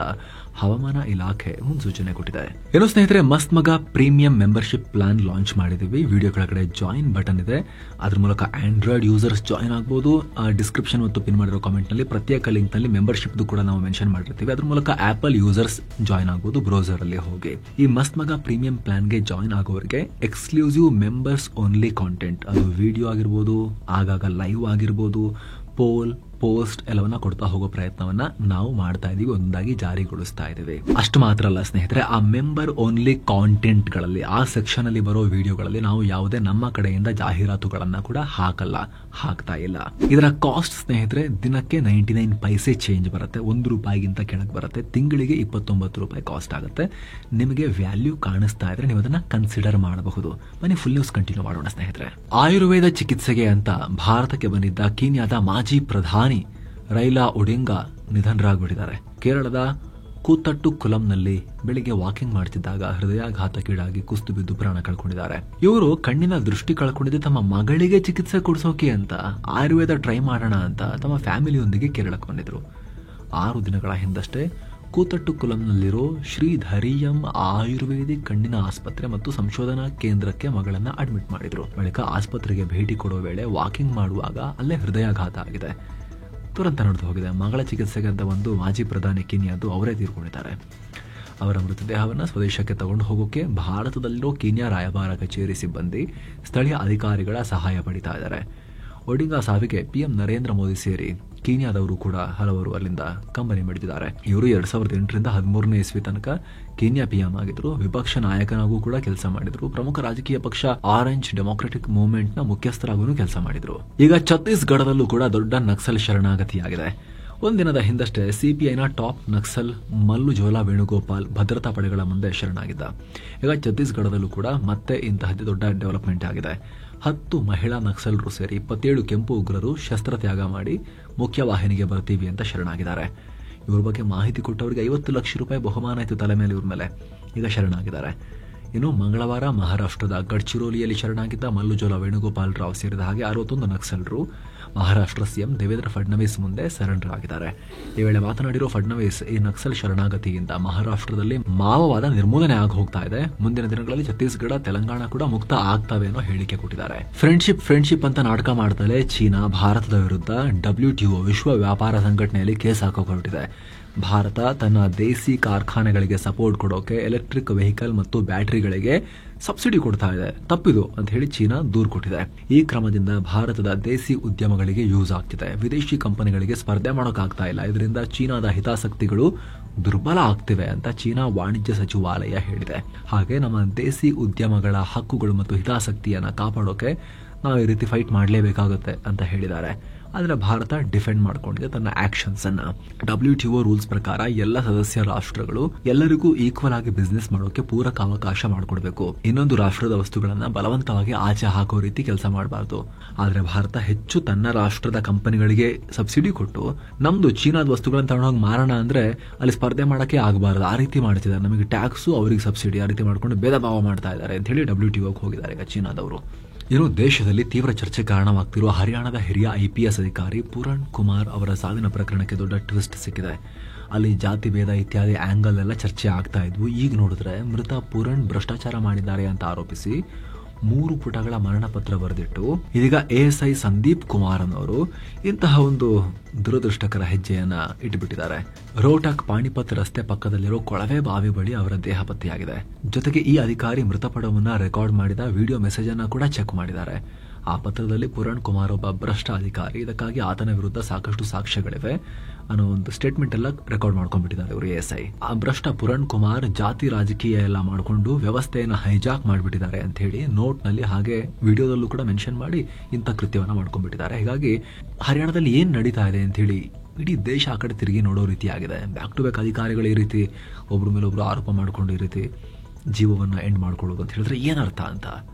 [SPEAKER 1] ಹವಾಮಾನ ಇಲಾಖೆ ಮುನ್ಸೂಚನೆ ಕೊಟ್ಟಿದೆ. ಏನು ಸ್ನೇಹಿತರೆ, ಮಸ್ತ್ Maga premium membership plan launch ಮಾಡಿದೀವಿ. ವಿಡಿಯೋ ಕೆಳಗಡೆ ಜಾಯಿನ್ ಬಟನ್ ಇದೆ, ಅದ್ರ ಮೂಲಕ ಆಂಡ್ರಾಯ್ಡ್ ಯೂಸರ್ಸ್ ಜಾಯಿನ್ ಆಗಬಹುದು. ಡಿಸ್ಕ್ರಿಪ್ಷನ್ ಮತ್ತು ಪಿನ್ ಮಾಡಿರೋ ಕಾಮೆಂಟ್ ನಲ್ಲಿ ಪ್ರತ್ಯೇಕ ಲಿಂಕ್ ನಲ್ಲಿ ಮೆಂಬರ್ಶಿಪ್ ಕೂಡ ನಾವು ಮೆನ್ಷನ್ ಮಾಡಿರ್ತೀವಿ. ಅದ್ರ ಮೂಲಕ ಆಪಲ್ ಯೂಸರ್ಸ್ ಜಾಯಿನ್ ಆಗಬಹುದು ಬ್ರೌಸರ್ ಅಲ್ಲಿ ಹೋಗಿ. ಈ ಮಸ್ತ್ ಮಗ ಪ್ರೀಮಿಯಂ ಪ್ಲಾನ್ಗೆ ಜಾಯಿನ್ ಆಗೋರಿಗೆ ಎಕ್ಸ್ಕ್ಲೂಸಿವ್ ಮೆಂಬರ್ಸ್ ಓನ್ಲಿ ಕಾಂಟೆಂಟ್, ಅದು ವಿಡಿಯೋ ಆಗಿರ್ಬೋದು, ಆಗಾಗ ಲೈವ್ ಆಗಿರ್ಬೋದು, ಪೋಲ್, ಪೋಸ್ಟ್ ಎಲ್ಲವನ್ನ ಕೊಡ್ತಾ ಹೋಗೋ ಪ್ರಯತ್ನವನ್ನ ನಾವು ಮಾಡ್ತಾ ಇದೀವಿ, ಒಂದಾಗಿ ಜಾರಿಗೊಳಿಸ್ತಾ ಇದ್ದೀವಿ. ಅಷ್ಟು ಮಾತ್ರ ಅಲ್ಲ ಸ್ನೇಹಿತರೆ, ಆ ಮೆಂಬರ್ ಓನ್ಲಿ ಕಾಂಟೆಂಟ್ ಗಳಲ್ಲಿ, ಆ ಸೆಕ್ಷನ್ ಅಲ್ಲಿ ಬರೋ ವಿಡಿಯೋಗಳಲ್ಲಿ ನಾವು ಯಾವುದೇ ನಮ್ಮ ಕಡೆಯಿಂದ ಜಾಹೀರಾತುಗಳನ್ನ ಕೂಡ ಹಾಕ್ತಾ ಇಲ್ಲ. ಇದರ ಕಾಸ್ಟ್ ಸ್ನೇಹಿತರೆ ದಿನಕ್ಕೆ 99 ಪೈಸೆ ಚೇಂಜ್ ಬರುತ್ತೆ, ₹1ಗಿಂತ ಕೆಳಗೆ ಬರುತ್ತೆ. ತಿಂಗಳಿಗೆ ₹29 ಕಾಸ್ಟ್ ಆಗುತ್ತೆ. ನಿಮಗೆ ವ್ಯಾಲ್ಯೂ ಕಾಣಿಸ್ತಾ ಇದ್ರೆ ನೀವು ಅದನ್ನ ಕನ್ಸಿಡರ್ ಮಾಡಬಹುದು. ಬನ್ನಿ ಫುಲ್ ನ್ಯೂಸ್ ಕಂಟಿನ್ಯೂ ಮಾಡೋಣ ಸ್ನೇಹಿತರೆ. ಆಯುರ್ವೇದ ಚಿಕಿತ್ಸೆಗೆ ಅಂತ ಭಾರತಕ್ಕೆ ಬಂದಿದ್ದ ಕೀನ್ಯಾದ ಮಾಜಿ ಪ್ರಧಾನಿ ರೈಲಾ ಒಡಿಂಗಾ ನಿಧನರಾಗ್ಬಿಟ್ಟಿದ್ದಾರೆ. ಕೇರಳದ ಕೂತಟ್ಟು ಕುಲಂನಲ್ಲಿ ಬೆಳಿಗ್ಗೆ ವಾಕಿಂಗ್ ಮಾಡ್ತಿದ್ದಾಗ ಹೃದಯಾಘಾತಕ್ಕೀಡಾಗಿ ಕುಸಿದು ಬಿದ್ದು ಪ್ರಾಣ ಕಳ್ಕೊಂಡಿದ್ದಾರೆ. ಇವರು ಕಣ್ಣಿನ ದೃಷ್ಟಿ ಕಳ್ಕೊಂಡಿದ್ದು ತಮ್ಮ ಮಗಳಿಗೆ ಚಿಕಿತ್ಸೆ ಕೊಡಿಸೋಕೆ ಅಂತ ಆಯುರ್ವೇದ ಟ್ರೈ ಮಾಡೋಣ ಅಂತ ತಮ್ಮ ಫ್ಯಾಮಿಲಿಯೊಂದಿಗೆ ಕೇರಳಕ್ಕೆ ಬಂದಿದ್ರು. 6 ದಿನಗಳ ಹಿಂದಷ್ಟೇ ಕೂತಟ್ಟು ಕುಲಂನಲ್ಲಿರೋ ಶ್ರೀಧರಿಯಂ ಆಯುರ್ವೇದಿಕ್ ಕಣ್ಣಿನ ಆಸ್ಪತ್ರೆ ಮತ್ತು ಸಂಶೋಧನಾ ಕೇಂದ್ರಕ್ಕೆ ಮಗಳನ್ನ ಅಡ್ಮಿಟ್ ಮಾಡಿದ್ರು. ಬಳಿಕ ಆಸ್ಪತ್ರೆಗೆ ಭೇಟಿ ಕೊಡೋ ವೇಳೆ ವಾಕಿಂಗ್ ಮಾಡುವಾಗ ಅಲ್ಲೇ ಹೃದಯಾಘಾತ ಆಗಿದೆ, ತುರಂತ ನಡೆದು ಹೋಗಿದೆ. ಮಗಳ ಚಿಕಿತ್ಸೆಗೆ ಅಂತ ಒಂದು ಮಾಜಿ ಪ್ರಧಾನಿ ಕೀನ್ಯಾದ್ದು ಅವರೇ ತೀರ್ಕೊಂಡಿದ್ದಾರೆ. ಅವರ ಮೃತದೇಹವನ್ನು ಸ್ವದೇಶಕ್ಕೆ ತಗೊಂಡು ಹೋಗೋಕೆ ಭಾರತದಲ್ಲಿರೋ ಕೀನ್ಯಾ ರಾಯಭಾರ ಕಚೇರಿ ಸಿಬ್ಬಂದಿ ಸ್ಥಳೀಯ ಅಧಿಕಾರಿಗಳ ಸಹಾಯ ಪಡಿತಾ ಇದ್ದಾರೆ. ಒಡಿಂಗಾ ಸಾವಿಗೆ PM ನರೇಂದ್ರ ಮೋದಿ ಸೇರಿ ಕೀನ್ಯಾದವರು ಕೂಡ ಹಲವರು ಅಲ್ಲಿಂದ ಕಂಬನಿ ಮಿಡಿದಿದ್ದಾರೆ. ಇವರು 2008ರಿಂದ 13ನೇ ಇಸ್ವಿ ತನಕ ಕೀನ್ಯಾ PM ಆಗಿದ್ರು. ವಿಪಕ್ಷ ನಾಯಕನಾಗೂ ಕೂಡ ಕೆಲಸ ಮಾಡಿದ್ರು. ಪ್ರಮುಖ ರಾಜಕೀಯ ಪಕ್ಷ ಆರೆಂಜ್ ಡೆಮೊಕ್ರೆಟಿಕ್ ಮೂವ್ಮೆಂಟ್ ನ ಮುಖ್ಯಸ್ಥರಾಗೂ ಕೆಲಸ ಮಾಡಿದ್ರು. ಈಗ ಛತ್ತೀಸ್ಗಢದಲ್ಲೂ ಕೂಡ ದೊಡ್ಡ ನಕ್ಸಲ್ ಶರಣಾಗತಿಯಾಗಿದೆ. ಒಂದಿನದ ಹಿಂದಷ್ಟೇ CPIನ ಟಾಪ್ ನಕ್ಸಲ್ ಮಲ್ಲು ಜೋಲಾ ವೇಣುಗೋಪಾಲ್ ಭದ್ರತಾ ಪಡೆಗಳ ಮುಂದೆ ಶರಣಾಗಿದ್ದ. ಈಗ ಛತ್ತೀಸ್ಗಢದಲ್ಲೂ ಕೂಡ ಮತ್ತೆ ಇಂತಹದ್ದೇ ದೊಡ್ಡ ಡೆವಲಪ್ಮೆಂಟ್ ಆಗಿದೆ. 10 ಮಹಿಳಾ ನಕ್ಸಲರು ಸೇರಿ 27 ಕೆಂಪು ಉಗ್ರರು ಶಸ್ತ್ರತ್ಯಾಗ ಮಾಡಿ ಮುಖ್ಯವಾಹಿನಿಗೆ ಬರ್ತೀವಿ ಅಂತ ಶರಣಾಗಿದ್ದಾರೆ. ಇವ್ರ ಬಗ್ಗೆ ಮಾಹಿತಿ ಕೊಟ್ಟವರಿಗೆ ₹50 ಲಕ್ಷ ಬಹುಮಾನ ಇತ್ತು ತಲೆ ಮೇಲೆ, ಇವ್ರ ಮೇಲೆ ಈಗ ಶರಣಾಗಿದ್ದಾರೆ. ಇನ್ನು ಮಂಗಳವಾರ ಮಹಾರಾಷ್ಟ್ರದ ಗಡ್ಚಿರೋಲಿಯಲ್ಲಿ ಶರಣಾಗಿದ್ದ ಮಲ್ಲು ಜೋಲಾ ವೇಣುಗೋಪಾಲ್ ರಾವ್ ಸೇರಿದ ಹಾಗೆ 61 ನಕ್ಸಲರು ಮಹಾರಾಷ್ಟ್ರ CM ದೇವೇಂದ್ರ ಫಡ್ನವೀಸ್ ಮುಂದೆ ಸರೆಂಡರ್ ಆಗಿದ್ದಾರೆ. ಈ ವೇಳೆ ಮಾತನಾಡಿರೋ ಫಡ್ನವೀಸ್, ಈ ನಕ್ಸಲ್ ಶರಣಾಗತಿಯಿಂದ ಮಹಾರಾಷ್ಟ್ರದಲ್ಲಿ ಮಾವವಾದ ನಿರ್ಮೂಲನೆ ಆಗಿ ಹೋಗ್ತಾ ಇದೆ. ಮುಂದಿನ ದಿನಗಳಲ್ಲಿ ಛತ್ತೀಸ್ಗಢ, ತೆಲಂಗಾಣ ಕೂಡ ಮುಕ್ತ ಆಗ್ತವೆ ಅನ್ನೋ ಹೇಳಿಕೆ ಕೊಟ್ಟಿದ್ದಾರೆ. ಫ್ರೆಂಡ್ಶಿಪ್ ಅಂತ ನಾಟಕ ಮಾಡ್ತಲೇ ಚೀನಾ ಭಾರತದ ವಿರುದ್ಧ WTO ವಿಶ್ವ ವ್ಯಾಪಾರ ಸಂಘಟನೆಯಲ್ಲಿ ಕೇಸ್ ಹಾಕೋಕೆ ಹೊರಟಿದೆ. ಭಾರತ ತನ್ನ ದೇಸಿ ಕಾರ್ಖಾನೆಗಳಿಗೆ ಸಪೋರ್ಟ್ ಕೊಡೋಕೆ ಎಲೆಕ್ಟ್ರಿಕ್ ವೆಹಿಕಲ್ ಮತ್ತು ಬ್ಯಾಟರಿಗಳಿಗೆ ಸಬ್ಸಿಡಿ ಕೊಡ್ತಾ ಇದೆ, ತಪ್ಪಿದು ಅಂತ ಹೇಳಿ ಚೀನಾ ದೂರು ಕೊಟ್ಟಿದೆ. ಈ ಕ್ರಮದಿಂದ ಭಾರತದ ದೇಸಿ ಉದ್ಯಮಗಳಿಗೆ ಯೂಸ್ ಆಗ್ತಿದೆ, ವಿದೇಶಿ ಕಂಪನಿಗಳಿಗೆ ಸ್ಪರ್ಧೆ ಮಾಡೋಕ್ಕಾಗ್ತಾ ಇಲ್ಲ. ಇದರಿಂದ ಚೀನಾದ ಹಿತಾಸಕ್ತಿಗಳು ದುರ್ಬಲ ಆಗ್ತಿವೆ ಅಂತ ಚೀನಾ ವಾಣಿಜ್ಯ ಸಚಿವಾಲಯ ಹೇಳಿದೆ. ಹಾಗೆ ನಮ್ಮ ದೇಸಿ ಉದ್ಯಮಗಳ ಹಕ್ಕುಗಳು ಮತ್ತು ಹಿತಾಸಕ್ತಿಯನ್ನ ಕಾಪಾಡೋಕೆ ನಾವು ಈ ರೀತಿ ಫೈಟ್ ಮಾಡಲೇಬೇಕಾಗುತ್ತೆ ಅಂತ ಹೇಳಿದ್ದಾರೆ. ಆದರೆ ಭಾರತ ಡಿಫೆಂಡ್ ಮಾಡಿಕೊಂಡಿದೆ ತನ್ನ ಆಕ್ಷನ್ಸ್ ಅನ್ನ. WTO ರೂಲ್ಸ್ ಪ್ರಕಾರ ಎಲ್ಲ ಸದಸ್ಯ ರಾಷ್ಟ್ರಗಳು ಎಲ್ಲರಿಗೂ ಈಕ್ವಲ್ ಆಗಿ ಬಿಸ್ನೆಸ್ ಮಾಡೋಕೆ ಪೂರಕ ಅವಕಾಶ ಮಾಡಿಕೊಡ್ಬೇಕು. ಇನ್ನೊಂದು ರಾಷ್ಟ್ರದ ವಸ್ತುಗಳನ್ನ ಬಲವಂತವಾಗಿ ಆಚೆ ಹಾಕೋ ರೀತಿ ಕೆಲಸ ಮಾಡಬಾರ್ದು. ಆದ್ರೆ ಭಾರತ ಹೆಚ್ಚು ತನ್ನ ರಾಷ್ಟ್ರದ ಕಂಪನಿಗಳಿಗೆ ಸಬ್ಸಿಡಿ ಕೊಟ್ಟು ನಮ್ದು ಚೀನಾದ ವಸ್ತುಗಳನ್ನ ತಗೊಂಡೋಗಿ ಮಾರೋಣ ಅಂದ್ರೆ ಅಲ್ಲಿ ಸ್ಪರ್ಧೆ ಮಾಡಕ್ಕೆ ಆಗಬಾರದು, ಆ ರೀತಿ ಮಾಡ್ತಿದ್ದಾರೆ. ನಮಗೆ ಟ್ಯಾಕ್ಸು ಅವರಿಗೆ ಸಬ್ಸಿಡಿ, ಆ ರೀತಿ ಮಾಡ್ಕೊಂಡು ಭೇದ ಭಾವ ಮಾಡ್ತಾ ಇದ್ದಾರೆ ಅಂತ ಹೇಳಿ WTOಗೆ ಹೋಗಿದ್ದಾರೆ ಈಗ ಚೀನಾದವರು. ಇನ್ನು ದೇಶದಲ್ಲಿ ತೀವ್ರ ಚರ್ಚೆ ಕಾರಣವಾಗ್ತಿರುವ ಹರಿಯಾಣದ ಹಿರಿಯ IPS ಅಧಿಕಾರಿ ಪೂರಣ್ ಕುಮಾರ್ ಅವರ ಸಾವಿನ ಪ್ರಕರಣಕ್ಕೆ ದೊಡ್ಡ ಟ್ವಿಸ್ಟ್ ಸಿಕ್ಕಿದೆ. ಅಲ್ಲಿ ಜಾತಿ ಭೇದ ಇತ್ಯಾದಿ ಆಂಗಲ್ ಎಲ್ಲ ಚರ್ಚೆ ಆಗ್ತಾ ಇದ್ವು. ಈಗ ನೋಡಿದ್ರೆ ಮೃತ ಪೂರಣ್ ಭ್ರಷ್ಟಾಚಾರ ಮಾಡಿದ್ದಾರೆ ಅಂತ ಆರೋಪಿಸಿ 3 ಪುಟಗಳ ಮರಣ ಪತ್ರ ಬರೆದಿಟ್ಟು ಇದೀಗ ASI ಸಂದೀಪ್ ಕುಮಾರ್ ಅನ್ನೋರು ಇಂತಹ ಒಂದು ದುರದೃಷ್ಟಕರ ಹೆಜ್ಜೆಯನ್ನ ಇಟ್ಟುಬಿಟ್ಟಿದ್ದಾರೆ. ರೋಹ್ಟಕ್ ಪಾಣಿಪತ್ ರಸ್ತೆ ಪಕ್ಕದಲ್ಲಿರೋ ಕೊಳವೆ ಬಾವಿ ಬಳಿ ಅವರ ದೇಹ ಪತ್ತೆಯಾಗಿದೆ. ಜೊತೆಗೆ ಈ ಅಧಿಕಾರಿ ಮೃತಪಡುವ ಮುನ್ನ ರೆಕಾರ್ಡ್ ಮಾಡಿದ ವಿಡಿಯೋ ಮೆಸೇಜ್ ಅನ್ನ ಕೂಡ ಚೆಕ್ ಮಾಡಿದ್ದಾರೆ. ಆ ಪತ್ರದಲ್ಲಿ ಪುರಣ್ ಕುಮಾರ್ ಒಬ್ಬ ಭ್ರಷ್ಟ ಅಧಿಕಾರಿ, ಇದಕ್ಕಾಗಿ ಆತನ ವಿರುದ್ಧ ಸಾಕಷ್ಟು ಸಾಕ್ಷ್ಯಗಳಿವೆ ಅನ್ನೋ ಒಂದು ಸ್ಟೇಟ್ಮೆಂಟ್ ಎಲ್ಲ ರೆಕಾರ್ಡ್ ಮಾಡ್ಕೊಂಡ್ಬಿಟ್ಟಿದ್ದಾರೆ ಇವರು ASI. ಆ ಭ್ರಷ್ಟ ಪುರಣ್ ಕುಮಾರ್ ಜಾತಿ ರಾಜಕೀಯ ಎಲ್ಲ ಮಾಡಿಕೊಂಡು ವ್ಯವಸ್ಥೆಯನ್ನು ಹೈಜಾಕ್ ಮಾಡಿಬಿಟ್ಟಿದ್ದಾರೆ ಅಂತ ಹೇಳಿ ನೋಟ್ನಲ್ಲಿ ಹಾಗೆ ವಿಡಿಯೋದಲ್ಲೂ ಕೂಡ ಮೆನ್ಷನ್ ಮಾಡಿ ಇಂಥ ಕೃತ್ಯವನ್ನು ಮಾಡ್ಕೊಂಡ್ಬಿಟ್ಟಿದ್ದಾರೆ. ಹೀಗಾಗಿ ಹರಿಯಾಣದಲ್ಲಿ ಏನ್ ನಡೀತಾ ಇದೆ ಅಂತ ಹೇಳಿ ಇಡೀ ದೇಶ ಆ ಕಡೆ ತಿರುಗಿ ನೋಡೋ ರೀತಿ ಆಗಿದೆ. ಬ್ಯಾಕ್ ಟು ಬ್ಯಾಕ್ ಅಧಿಕಾರಿಗಳು ಈ ರೀತಿ ಒಬ್ರ ಮೇಲೆ ಒಬ್ರು ಆರೋಪ ಮಾಡಿಕೊಂಡು ಈ ರೀತಿ ಜೀವವನ್ನ ಎಂಡ್ ಮಾಡ್ಕೊಳ್ಳೋದು ಅಂತ ಹೇಳಿದ್ರೆ ಏನರ್ಥ ಅಂತ.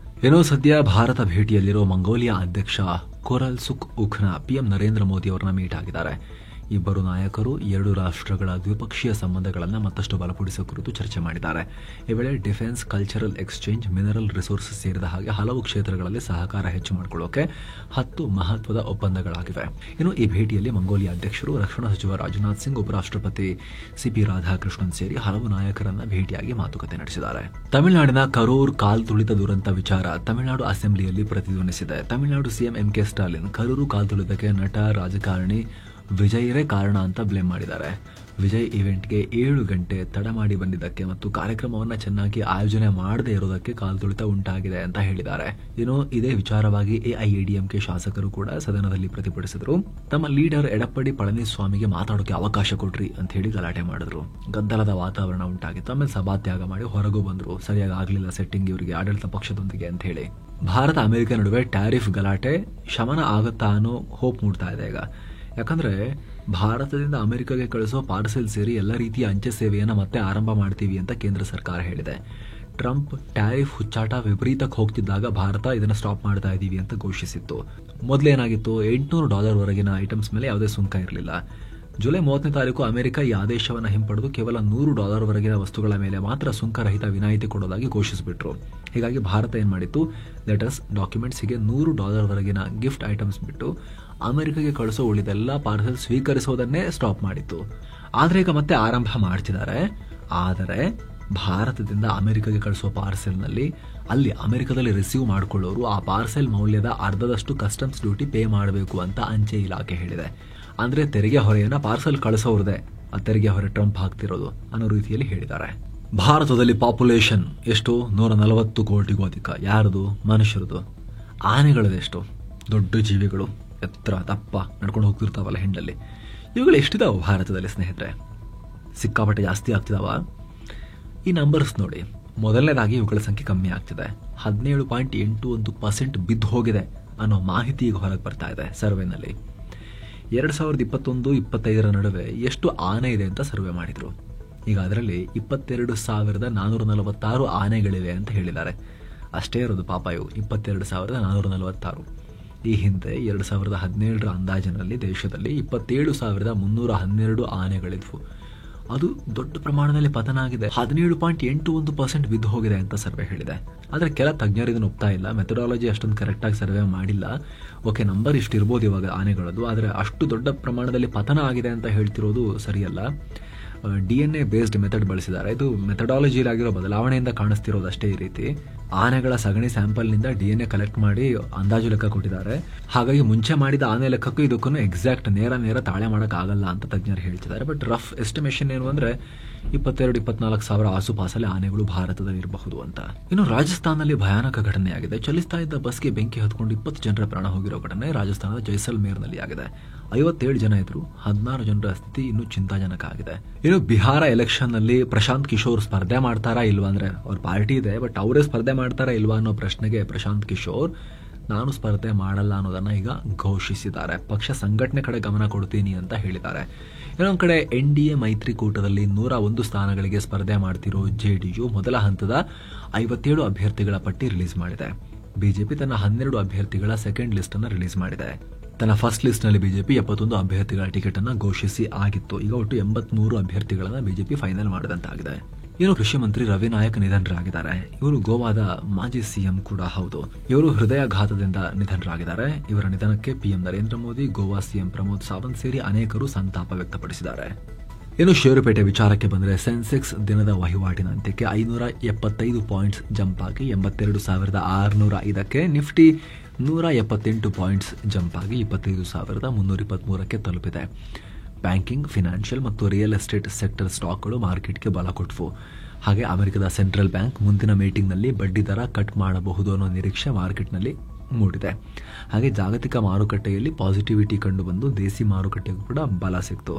[SPEAKER 1] ಏನೋ ಸದ್ಯ ಭಾರತ ಭೇಟಿಯಲ್ಲಿರೋ ಮಂಗೋಲಿಯಾ ಅಧ್ಯಕ್ಷ ಕೊರಲ್ ಸುಕ್ ಉಖ್ನ PM ನರೇಂದ್ರ ಮೋದಿ ಅವರನ್ನ ಮೀಟ್ ಆಗಿದ್ದಾರೆ. ಇಬ್ಬರು ನಾಯಕರು ಎರಡು ರಾಷ್ಟ್ರಗಳ ದ್ವಿಪಕ್ಷೀಯ ಸಂಬಂಧಗಳನ್ನು ಮತ್ತಷ್ಟು ಬಲಪಡಿಸುವ ಕುರಿತು ಚರ್ಚೆ ಮಾಡಿದ್ದಾರೆ. ಈ ವೇಳೆ defence, cultural exchange, mineral resources ಸೇರಿದ ಹಾಗೆ ಹಲವು ಕ್ಷೇತ್ರಗಳಲ್ಲಿ ಸಹಕಾರ ಹೆಚ್ಚು ಮಾಡಿಕೊಳ್ಳೋಕೆ 10 ಮಹತ್ವದ ಒಪ್ಪಂದಗಳಾಗಿವೆ. ಇನ್ನು ಈ ಭೇಟಿಯಲ್ಲಿ ಮಂಗೋಲಿಯಾ ಅಧ್ಯಕ್ಷರು, ರಕ್ಷಣಾ ಸಚಿವ ರಾಜನಾಥ್ ಸಿಂಗ್, ಉಪರಾಷ್ಟ್ರಪತಿ CP ರಾಧಾಕೃಷ್ಣನ್ ಸೇರಿ ಹಲವು ನಾಯಕರನ್ನ ಭೇಟಿಯಾಗಿ ಮಾತುಕತೆ ನಡೆಸಿದ್ದಾರೆ. ತಮಿಳುನಾಡಿನ ಕರೂರ್ ಕಾಲ್ತುಳಿತ ದುರಂತ ವಿಚಾರ ತಮಿಳುನಾಡು ಅಸೆಂಬ್ಲಿಯಲ್ಲಿ ಪ್ರತಿಧ್ವನಿಸಿದೆ. ತಮಿಳುನಾಡು CM MK ಸ್ಟಾಲಿನ್ ಕರೂರು ಕಾಲ್ತುಳಿತಕ್ಕೆ ನಟ, ರಾಜಕಾರಣಿ ವಿಜಯ್ರೇ ಕಾರಣ ಅಂತ ಬ್ಲೇಮ್ ಮಾಡಿದ್ದಾರೆ. ವಿಜಯ್ ಇವೆಂಟ್ಗೆ 7 ಗಂಟೆ ತಡ ಮಾಡಿ ಬಂದಿದ್ದಕ್ಕೆ ಮತ್ತು ಕಾರ್ಯಕ್ರಮವನ್ನ ಚೆನ್ನಾಗಿ ಆಯೋಜನೆ ಮಾಡದೇ ಇರೋದಕ್ಕೆ ಕಾಲ್ತುಳಿತ ಉಂಟಾಗಿದೆ ಅಂತ ಹೇಳಿದ್ದಾರೆ. ಇನ್ನು ಇದೇ ವಿಚಾರವಾಗಿ AIADMK ಶಾಸಕರು ಕೂಡ ಸದನದಲ್ಲಿ ಪ್ರತಿಭಟಿಸಿದ್ರು. ತಮ್ಮ ಲೀಡರ್ ಎಡಪ್ಪಡಿ ಪಳನಿಸ್ವಾಮಿಗೆ ಮಾತಾಡೋಕೆ ಅವಕಾಶ ಕೊಡ್ರಿ ಅಂತ ಹೇಳಿ ಗಲಾಟೆ ಮಾಡಿದ್ರು. ಗದ್ದಲದ ವಾತಾವರಣ ಉಂಟಾಗಿತ್ತು. ಆಮೇಲೆ ಸಭಾತ್ಯಾಗ ಮಾಡಿ ಹೊರಗೂ ಬಂದ್ರು. ಸರಿಯಾಗಿ ಆಗ್ಲಿಲ್ಲ ಸೆಟ್ಟಿಂಗ್ ಇವರಿಗೆ ಆಡಳಿತ ಪಕ್ಷದೊಂದಿಗೆ ಅಂತ ಹೇಳಿ. ಭಾರತ ಅಮೆರಿಕ ನಡುವೆ ಟ್ಯಾರಿಫ್ ಗಲಾಟೆ ಶಮನ ಆಗುತ್ತಾ ಅನ್ನೋ ಹೋಪ್ ಮೂಡ್ತಾ ಇದೆ ಈಗ. ಯಾಕಂದ್ರೆ ಭಾರತದಿಂದ ಅಮೆರಿಕಗೆ ಕಳಿಸೋ ಪಾರ್ಸೆಲ್ ಸೇರಿ ಎಲ್ಲ ರೀತಿಯ ಅಂಚೆ ಸೇವೆಯನ್ನು ಮತ್ತೆ ಆರಂಭ ಮಾಡ್ತೀವಿ ಅಂತ ಕೇಂದ್ರ ಸರ್ಕಾರ ಹೇಳಿದೆ. ಟ್ರಂಪ್ ಟ್ಯಾರಿಫ್ ಹುಚ್ಚಾಟ ವಿಪರೀತಕ್ಕೆ ಹೋಗ್ತಿದ್ದಾಗ ಭಾರತ ಇದನ್ನು ಸ್ಟಾಪ್ ಮಾಡ್ತಾ ಇದ್ದೀವಿ ಅಂತ ಘೋಷಿಸಿತ್ತು. ಮೊದಲೇನಾಗಿತ್ತು, $800 ವರೆಗಿನ ಐಟಮ್ಸ್ ಮೇಲೆ ಯಾವುದೇ ಸುಂಕ ಇರಲಿಲ್ಲ. ಜುಲೈ 30ನೇ ತಾರೀಕು ಅಮೆರಿಕ ಈ ಆದೇಶವನ್ನು ಹಿಂಪಡೆದು ಕೇವಲ $100 ವರೆಗಿನ ವಸ್ತುಗಳ ಮೇಲೆ ಮಾತ್ರ ಸುಂಕರಹಿತ ವಿನಾಯಿತಿ ಕೊಡೋದಾಗಿ ಘೋಷಿಸಿಬಿಟ್ರು. ಹೀಗಾಗಿ ಭಾರತ ಏನ್ ಮಾಡಿತ್ತು, ಲೆಟರ್ಸ್, ಡಾಕ್ಯುಮೆಂಟ್ಸ್ ಹೀಗೆ $100 ವರೆಗಿನ ಗಿಫ್ಟ್ ಐಟಮ್ಸ್ ಬಿಟ್ಟು ಅಮೆರಿಕಗೆ ಕಳಿಸೋ ಉಳಿದೆಲ್ಲ ಪಾರ್ಸೆಲ್ ಸ್ವೀಕರಿಸೋದನ್ನೇ ಸ್ಟಾಪ್ ಮಾಡಿತ್ತು. ಆದ್ರೆ ಈಗ ಮತ್ತೆ ಆರಂಭ ಮಾಡ್ತಿದ್ದಾರೆ. ಆದರೆ ಭಾರತದಿಂದ ಅಮೆರಿಕಗೆ ಕಳಿಸೋ ಪಾರ್ಸೆಲ್ನಲ್ಲಿ ಅಲ್ಲಿ ಅಮೆರಿಕದಲ್ಲಿ ರಿಸೀವ್ ಮಾಡಿಕೊಳ್ಳೋರು ಆ ಪಾರ್ಸೆಲ್ ಮೌಲ್ಯದ ಅರ್ಧದಷ್ಟು ಕಸ್ಟಮ್ಸ್ ಡ್ಯೂಟಿ ಪೇ ಮಾಡಬೇಕು ಅಂತ ಅಂಚೆ ಇಲಾಖೆ ಹೇಳಿದೆ. ಅಂದ್ರೆ ತೆರಿಗೆ ಹೊರೆಯನ್ನ ಪಾರ್ಸೆಲ್ ಕಳಿಸೋರ್ದೆ ಆ ತೆರಿಗೆ ಹೊರೆ ಟ್ರಂಪ್ ಹಾಕ್ತಿರೋದು ಅನ್ನೋ ರೀತಿಯಲ್ಲಿ ಹೇಳಿದ್ದಾರೆ. ಭಾರತದಲ್ಲಿ ಪಾಪ್ಯುಲೇಷನ್ ಎಷ್ಟು, 140 ಕೋಟಿಗೂ ಅಧಿಕ. ಯಾರದು? ಮನುಷ್ಯರದು. ಆನೆಗಳದೆಷ್ಟು? ದೊಡ್ಡ ಜೀವಿಗಳು, ಎತ್ತರ ದಪ್ಪ ನಡ್ಕೊಂಡು ಹೋಗ್ತಿರ್ತಾವಲ್ಲ ಹೆಂಡಲ್ಲಿ, ಇವುಗಳು ಎಷ್ಟಿದಾವ ಭಾರತದಲ್ಲಿ ಸ್ನೇಹಿತರೆ? ಸಿಕ್ಕಾಪಟ್ಟೆ ಜಾಸ್ತಿ ಆಗ್ತಿದಾವ. ಈ ನಂಬರ್ಸ್ ನೋಡಿ. ಮೊದಲನೇದಾಗಿ ಇವುಗಳ ಸಂಖ್ಯೆ ಕಮ್ಮಿ ಆಗ್ತಿದೆ. 17.81% ಬಿದ್ದು ಹೋಗಿದೆ ಅನ್ನೋ ಮಾಹಿತಿ ಈಗ ಹೊರಗೆ ಬರ್ತಾ ಇದೆ ಸರ್ವೆನಲ್ಲಿ. 2021-25 ನಡುವೆ ಎಷ್ಟು ಆನೆ ಇದೆ ಅಂತ ಸರ್ವೆ ಮಾಡಿದ್ರು. ಈಗ ಅದರಲ್ಲಿ 22,446 ಆನೆಗಳಿವೆ ಅಂತ ಹೇಳಿದ್ದಾರೆ. ಅಷ್ಟೇ ಇರೋದು ಪಾಪ ಇವು 22,446. ಈ ಹಿಂದೆ 2017 ಅಂದಾಜಿನಲ್ಲಿ ದೇಶದಲ್ಲಿ 27,312 ಆನೆಗಳಿದ್ವು. ಅದು ದೊಡ್ಡ ಪ್ರಮಾಣದಲ್ಲಿ ಪತನ ಆಗಿದೆ. 17.81% ಬಿದ್ದು ಹೋಗಿದೆ ಅಂತ ಸರ್ವೆ ಹೇಳಿದೆ. ಆದರೆ ಕೆಲ ತಜ್ಞರು ಇದನ್ನು ಒಪ್ತಾ ಇಲ್ಲ. ಮೆಥಡಾಲಜಿ ಅಷ್ಟೊಂದು ಕರೆಕ್ಟಾಗಿ ಸರ್ವೆ ಮಾಡಿಲ್ಲ. ಓಕೆ, ನಂಬರ್ ಇಷ್ಟು ಇರ್ಬೋದು ಇವಾಗ ಆನೆಗಳದ್ದು, ಆದರೆ ಅಷ್ಟು ದೊಡ್ಡ ಪ್ರಮಾಣದಲ್ಲಿ ಪತನ ಆಗಿದೆ ಅಂತ ಹೇಳ್ತಿರೋದು ಸರಿಯಲ್ಲ. DNA ಬೇಸ್ಡ್ ಮೆಥಡ್ ಬಳಸಿದ್ದಾರೆ. ಇದು ಮೆಥಡಾಲಜಿಯಲ್ಲಿ ಆಗಿರೋ ಬದಲಾವಣೆಯಿಂದ ಕಾಣಿಸ್ತಿರೋದು ಅಷ್ಟೇ. ಈ ರೀತಿ ಆನೆಗಳ ಸಗಣಿ ಸ್ಯಾಂಪಲ್ನಿಂದ DNA ಕಲೆಕ್ಟ್ ಮಾಡಿ ಅಂದಾಜು ಲೆಕ್ಕ ಕೊಟ್ಟಿದ್ದಾರೆ. ಹಾಗಾಗಿ ಮುಂಚೆ ಮಾಡಿದ ಆನೆ ಲೆಕ್ಕಕ್ಕೂ ಇದಕ್ಕೂ ಎಕ್ಸಾಕ್ಟ್ ನೇರ ತಾಳೆ ಮಾಡೋಕ್ಕಾಗಲ್ಲ ಅಂತ ತಜ್ಞರು ಹೇಳ್ತಿದ್ದಾರೆ. ಬಟ್ ರಫ್ ಎಸ್ಟಿಮೇಷನ್ ಏನು ಅಂದ್ರೆ 22-24 ಸಾವಿರ ಆಸುಪಾಸಲ್ಲಿ ಆನೆಗಳು ಭಾರತದಲ್ಲಿ ಇರಬಹುದು ಅಂತ. ಇನ್ನು ರಾಜಸ್ಥಾನದಲ್ಲಿ ಭಯಾನಕ ಘಟನೆಯಾಗಿದೆ. ಚಲಿಸ್ತಾ ಇದ್ದ ಬಸ್ಗೆ ಬೆಂಕಿ ಹತ್ಕೊಂಡು 20 ಜನರ ಪ್ರಾಣ ಹೋಗಿರೋ ಘಟನೆ ರಾಜಸ್ಥಾನದ ಜೈಸಲ್ಮೇರ್ನಲ್ಲಿ ಆಗಿದೆ. 57 ಜನ ಇದ್ರು. 16 ಜನರ ಸ್ಥಿತಿ ಇನ್ನೂ ಚಿಂತಾಜನಕ ಆಗಿದೆ. ಇನ್ನು ಬಿಹಾರ ಎಲೆಕ್ಷನ್ ನಲ್ಲಿ ಪ್ರಶಾಂತ್ ಕಿಶೋರ್ ಸ್ಪರ್ಧೆ ಮಾಡ್ತಾರಾ ಇಲ್ವಾ ಅಂದ್ರೆ, ಅವ್ರ ಪಾರ್ಟಿ ಇದೆ ಬಟ್ ಅವರೇ ಸ್ಪರ್ಧೆ ಮಾಡ್ತಾರಾ ಇಲ್ವಾ ಅನ್ನೋ ಪ್ರಶ್ನೆಗೆ ಪ್ರಶಾಂತ್ ಕಿಶೋರ್ ನಾನು ಸ್ಪರ್ಧೆ ಮಾಡಲ್ಲ ಅನ್ನೋದನ್ನ ಈಗ ಘೋಷಿಸಿದ್ದಾರೆ. ಪಕ್ಷ ಸಂಘಟನೆ ಕಡೆ ಗಮನ ಕೊಡ್ತೀನಿ ಅಂತ ಹೇಳಿದ್ದಾರೆ. ಇನ್ನೊಂದು ಕಡೆ NDA ಮೈತ್ರಿಕೂಟದಲ್ಲಿ 101 ಸ್ಥಾನಗಳಿಗೆ ಸ್ಪರ್ಧೆ ಮಾಡ್ತಿರೋ JDU ಮೊದಲ ಹಂತದ 57 ಅಭ್ಯರ್ಥಿಗಳ ಪಟ್ಟಿ ರಿಲೀಸ್ ಮಾಡಿದೆ. ಬಿಜೆಪಿ ತನ್ನ 12 ಅಭ್ಯರ್ಥಿಗಳ ಸೆಕೆಂಡ್ ಲಿಸ್ಟ್ ಅನ್ನು ರಿಲೀಸ್ ಮಾಡಿದೆ. ತನ್ನ ಫಸ್ಟ್ ಲಿಸ್ಟ್ ನಲ್ಲಿ ಬಿಜೆಪಿ 71 ಅಭ್ಯರ್ಥಿಗಳ ಟಿಕೆಟ್ ಅನ್ನು ಘೋಷಿಸಿ ಆಗಿತ್ತು. ಈಗ ಒಟ್ಟು 83 ಅಭ್ಯರ್ಥಿಗಳನ್ನ ಬಿಜೆಪಿ ಫೈನಲ್ ಮಾಡಿದಂತಾಗಿದೆ. ಇನ್ನು ಕೃಷಿ ಮಂತ್ರಿ ರವಿ ನಾಯಕ್ ನಿಧನರಾಗಿದ್ದಾರೆ. ಇವರು ಗೋವಾದ ಮಾಜಿ CM ಕೂಡ ಹೌದು. ಇವರು ಹೃದಯಾಘಾತದಿಂದ ನಿಧನರಾಗಿದ್ದಾರೆ. ಇವರ ನಿಧನಕ್ಕೆ PM ನರೇಂದ್ರ ಮೋದಿ, ಗೋವಾ CM ಪ್ರಮೋದ್ ಸಾವಂತ್ ಸೇರಿ ಅನೇಕರು ಸಂತಾಪ ವ್ಯಕ್ತಪಡಿಸಿದ್ದಾರೆ. ಇನ್ನು ಷೇರುಪೇಟೆ ವಿಚಾರಕ್ಕೆ ಬಂದರೆ ಸೆನ್ಸೆಕ್ಸ್ ದಿನದ ವಹಿವಾಟಿನ ಅಂತ್ಯಕ್ಕೆ 575 ಪಾಯಿಂಟ್ಸ್ ಜಂಪ್ ಆಗಿ 82,605ಕ್ಕೆ, ನಿಫ್ಟಿ 178 ಪಾಯಿಂಟ್ಸ್ ಜಂಪ್ ಆಗಿ 25,323ಕ್ಕೆ ತಲುಪಿದೆ. ಬ್ಯಾಂಕಿಂಗ್, ಫಿನಾನ್ಷಿಯಲ್ ಮತ್ತು ರಿಯಲ್ ಎಸ್ಟೇಟ್ ಸೆಕ್ಟರ್ ಸ್ಟಾಕ್ಗಳು ಮಾರ್ಕೆಟ್ಗೆ ಬಲ ಕೊಟ್ಟವು. ಹಾಗೆ ಅಮೆರಿಕದ ಸೆಂಟ್ರಲ್ ಬ್ಯಾಂಕ್ ಮುಂದಿನ ಮೀಟಿಂಗ್ನಲ್ಲಿ ಬಡ್ಡಿ ದರ ಕಟ್ ಮಾಡಬಹುದು ಅನ್ನೋ ನಿರೀಕ್ಷೆ ಮಾರ್ಕೆಟ್ನಲ್ಲಿ ಮೂಡಿದೆ. ಹಾಗೆ ಜಾಗತಿಕ ಮಾರುಕಟ್ಟೆಯಲ್ಲಿ ಪಾಸಿಟಿವಿಟಿ ಕಂಡುಬಂದು ದೇಸಿ ಮಾರುಕಟ್ಟೆಗೂ ಕೂಡ ಬಲ ಸಿಕ್ತು.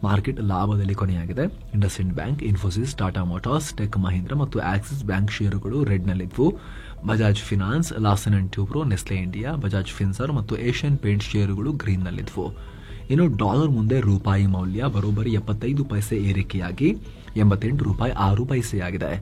[SPEAKER 1] ಮಾರ್ಕೆಟ್ ಲಾಭದಲ್ಲಿ ಕೊನೆಯಾಗಿದೆ. IndusInd Bank, Infosys, Tata Motors, Tech Mahindra ಮತ್ತು ಆಕ್ಸಿಸ್ ಬ್ಯಾಂಕ್ ಷೇರುಗಳು ರೆಡ್ನಲ್ಲಿದ್ವು. Bajaj Finance, Larsen and Toubro, Nestle India, Bajaj Finserv ಮತ್ತು ಏಷ್ಯನ್ ಪೇಂಟ್ ಷೇರುಗಳು ಗ್ರೀನ್ನಲ್ಲಿದ್ವು. ಇನ್ನು ಡಾಲರ್ ಮುಂದೆ ರೂಪಾಯಿ ಮೌಲ್ಯ ಬರೋಬ್ಬರಿ 75 ಪೈಸೆ ಏರಿಕೆಯಾಗಿ 88 ರೂಪಾಯಿ 6 ಪೈಸೆಯಾಗಿದೆ.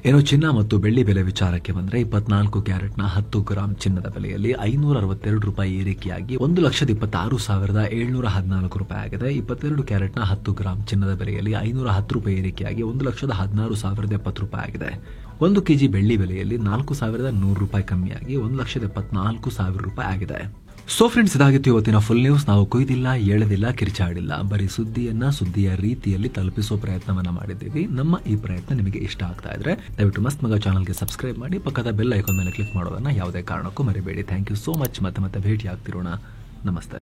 [SPEAKER 1] ಇನ್ನು ಚಿನ್ನ ಮತ್ತು ಬೆಳ್ಳಿ ಬೆಲೆ ವಿಚಾರಕ್ಕೆ ಬಂದರೆ 24 ಕ್ಯಾರೆಟ್ನ 10 ಗ್ರಾಂ ಚಿನ್ನದ ಬೆಲೆಯಲ್ಲಿ 562 ರೂಪಾಯಿ ಏರಿಕೆಯಾಗಿ 1,26,714 ರೂಪಾಯಿ ಆಗಿದೆ. 22 ಕ್ಯಾರೆಟ್ನ 10 ಗ್ರಾಂ ಚಿನ್ನದ ಬೆಲೆಯಲ್ಲಿ 510 ರೂಪಾಯಿ ಏರಿಕೆಯಾಗಿ 1,16,070 ರೂಪಾಯಿ ಆಗಿದೆ. 1 ಕೆಜಿ ಬೆಳ್ಳಿ ಬೆಲೆಯಲ್ಲಿ 4,100 ರೂಪಾಯಿ ಕಮ್ಮಿಯಾಗಿ 1,74,000 ರೂಪಾಯಿ ಆಗಿದೆ. ಸೊ ಫ್ರೆಂಡ್ಸ್, ಇದಾಗಿತ್ತು ಇವತ್ತಿನ ಫುಲ್ ನ್ಯೂಸ್. ನಾವು ಕೊಯ್ದಿಲ್ಲ, ಎಳೆದಿಲ್ಲ, ಕಿರಿಚಾಡಿಲ್ಲ, ಬರೀ ಸುದ್ದಿಯ ರೀತಿಯಲ್ಲಿ ತಲುಪಿಸೋ ಪ್ರಯತ್ನವನ್ನ ಮಾಡಿದ್ದೀವಿ. ನಮ್ಮ ಈ ಪ್ರಯತ್ನ ನಿಮಗೆ ಇಷ್ಟ ಆಗ್ತಾ ಇದ್ರೆ ದಯವಿಟ್ಟು ಮಸ್ತ್ ಮಗ ಚಾನಲ್ಗೆ ಸಬ್ಸ್ಕ್ರೈಬ್ ಮಾಡಿ, ಪಕ್ಕದ ಬೆಲ್ ಐಕಾನ್ ಮೇಲೆ ಕ್ಲಿಕ್ ಮಾಡೋದನ್ನ ಯಾವುದೇ ಕಾರಣಕ್ಕೂ ಮರಿಬೇಡಿ. Thank you so much. ಮತ್ತೆ ಭೇಟಿ ಆಗ್ತಿರೋಣ. ನಮಸ್ತೆ.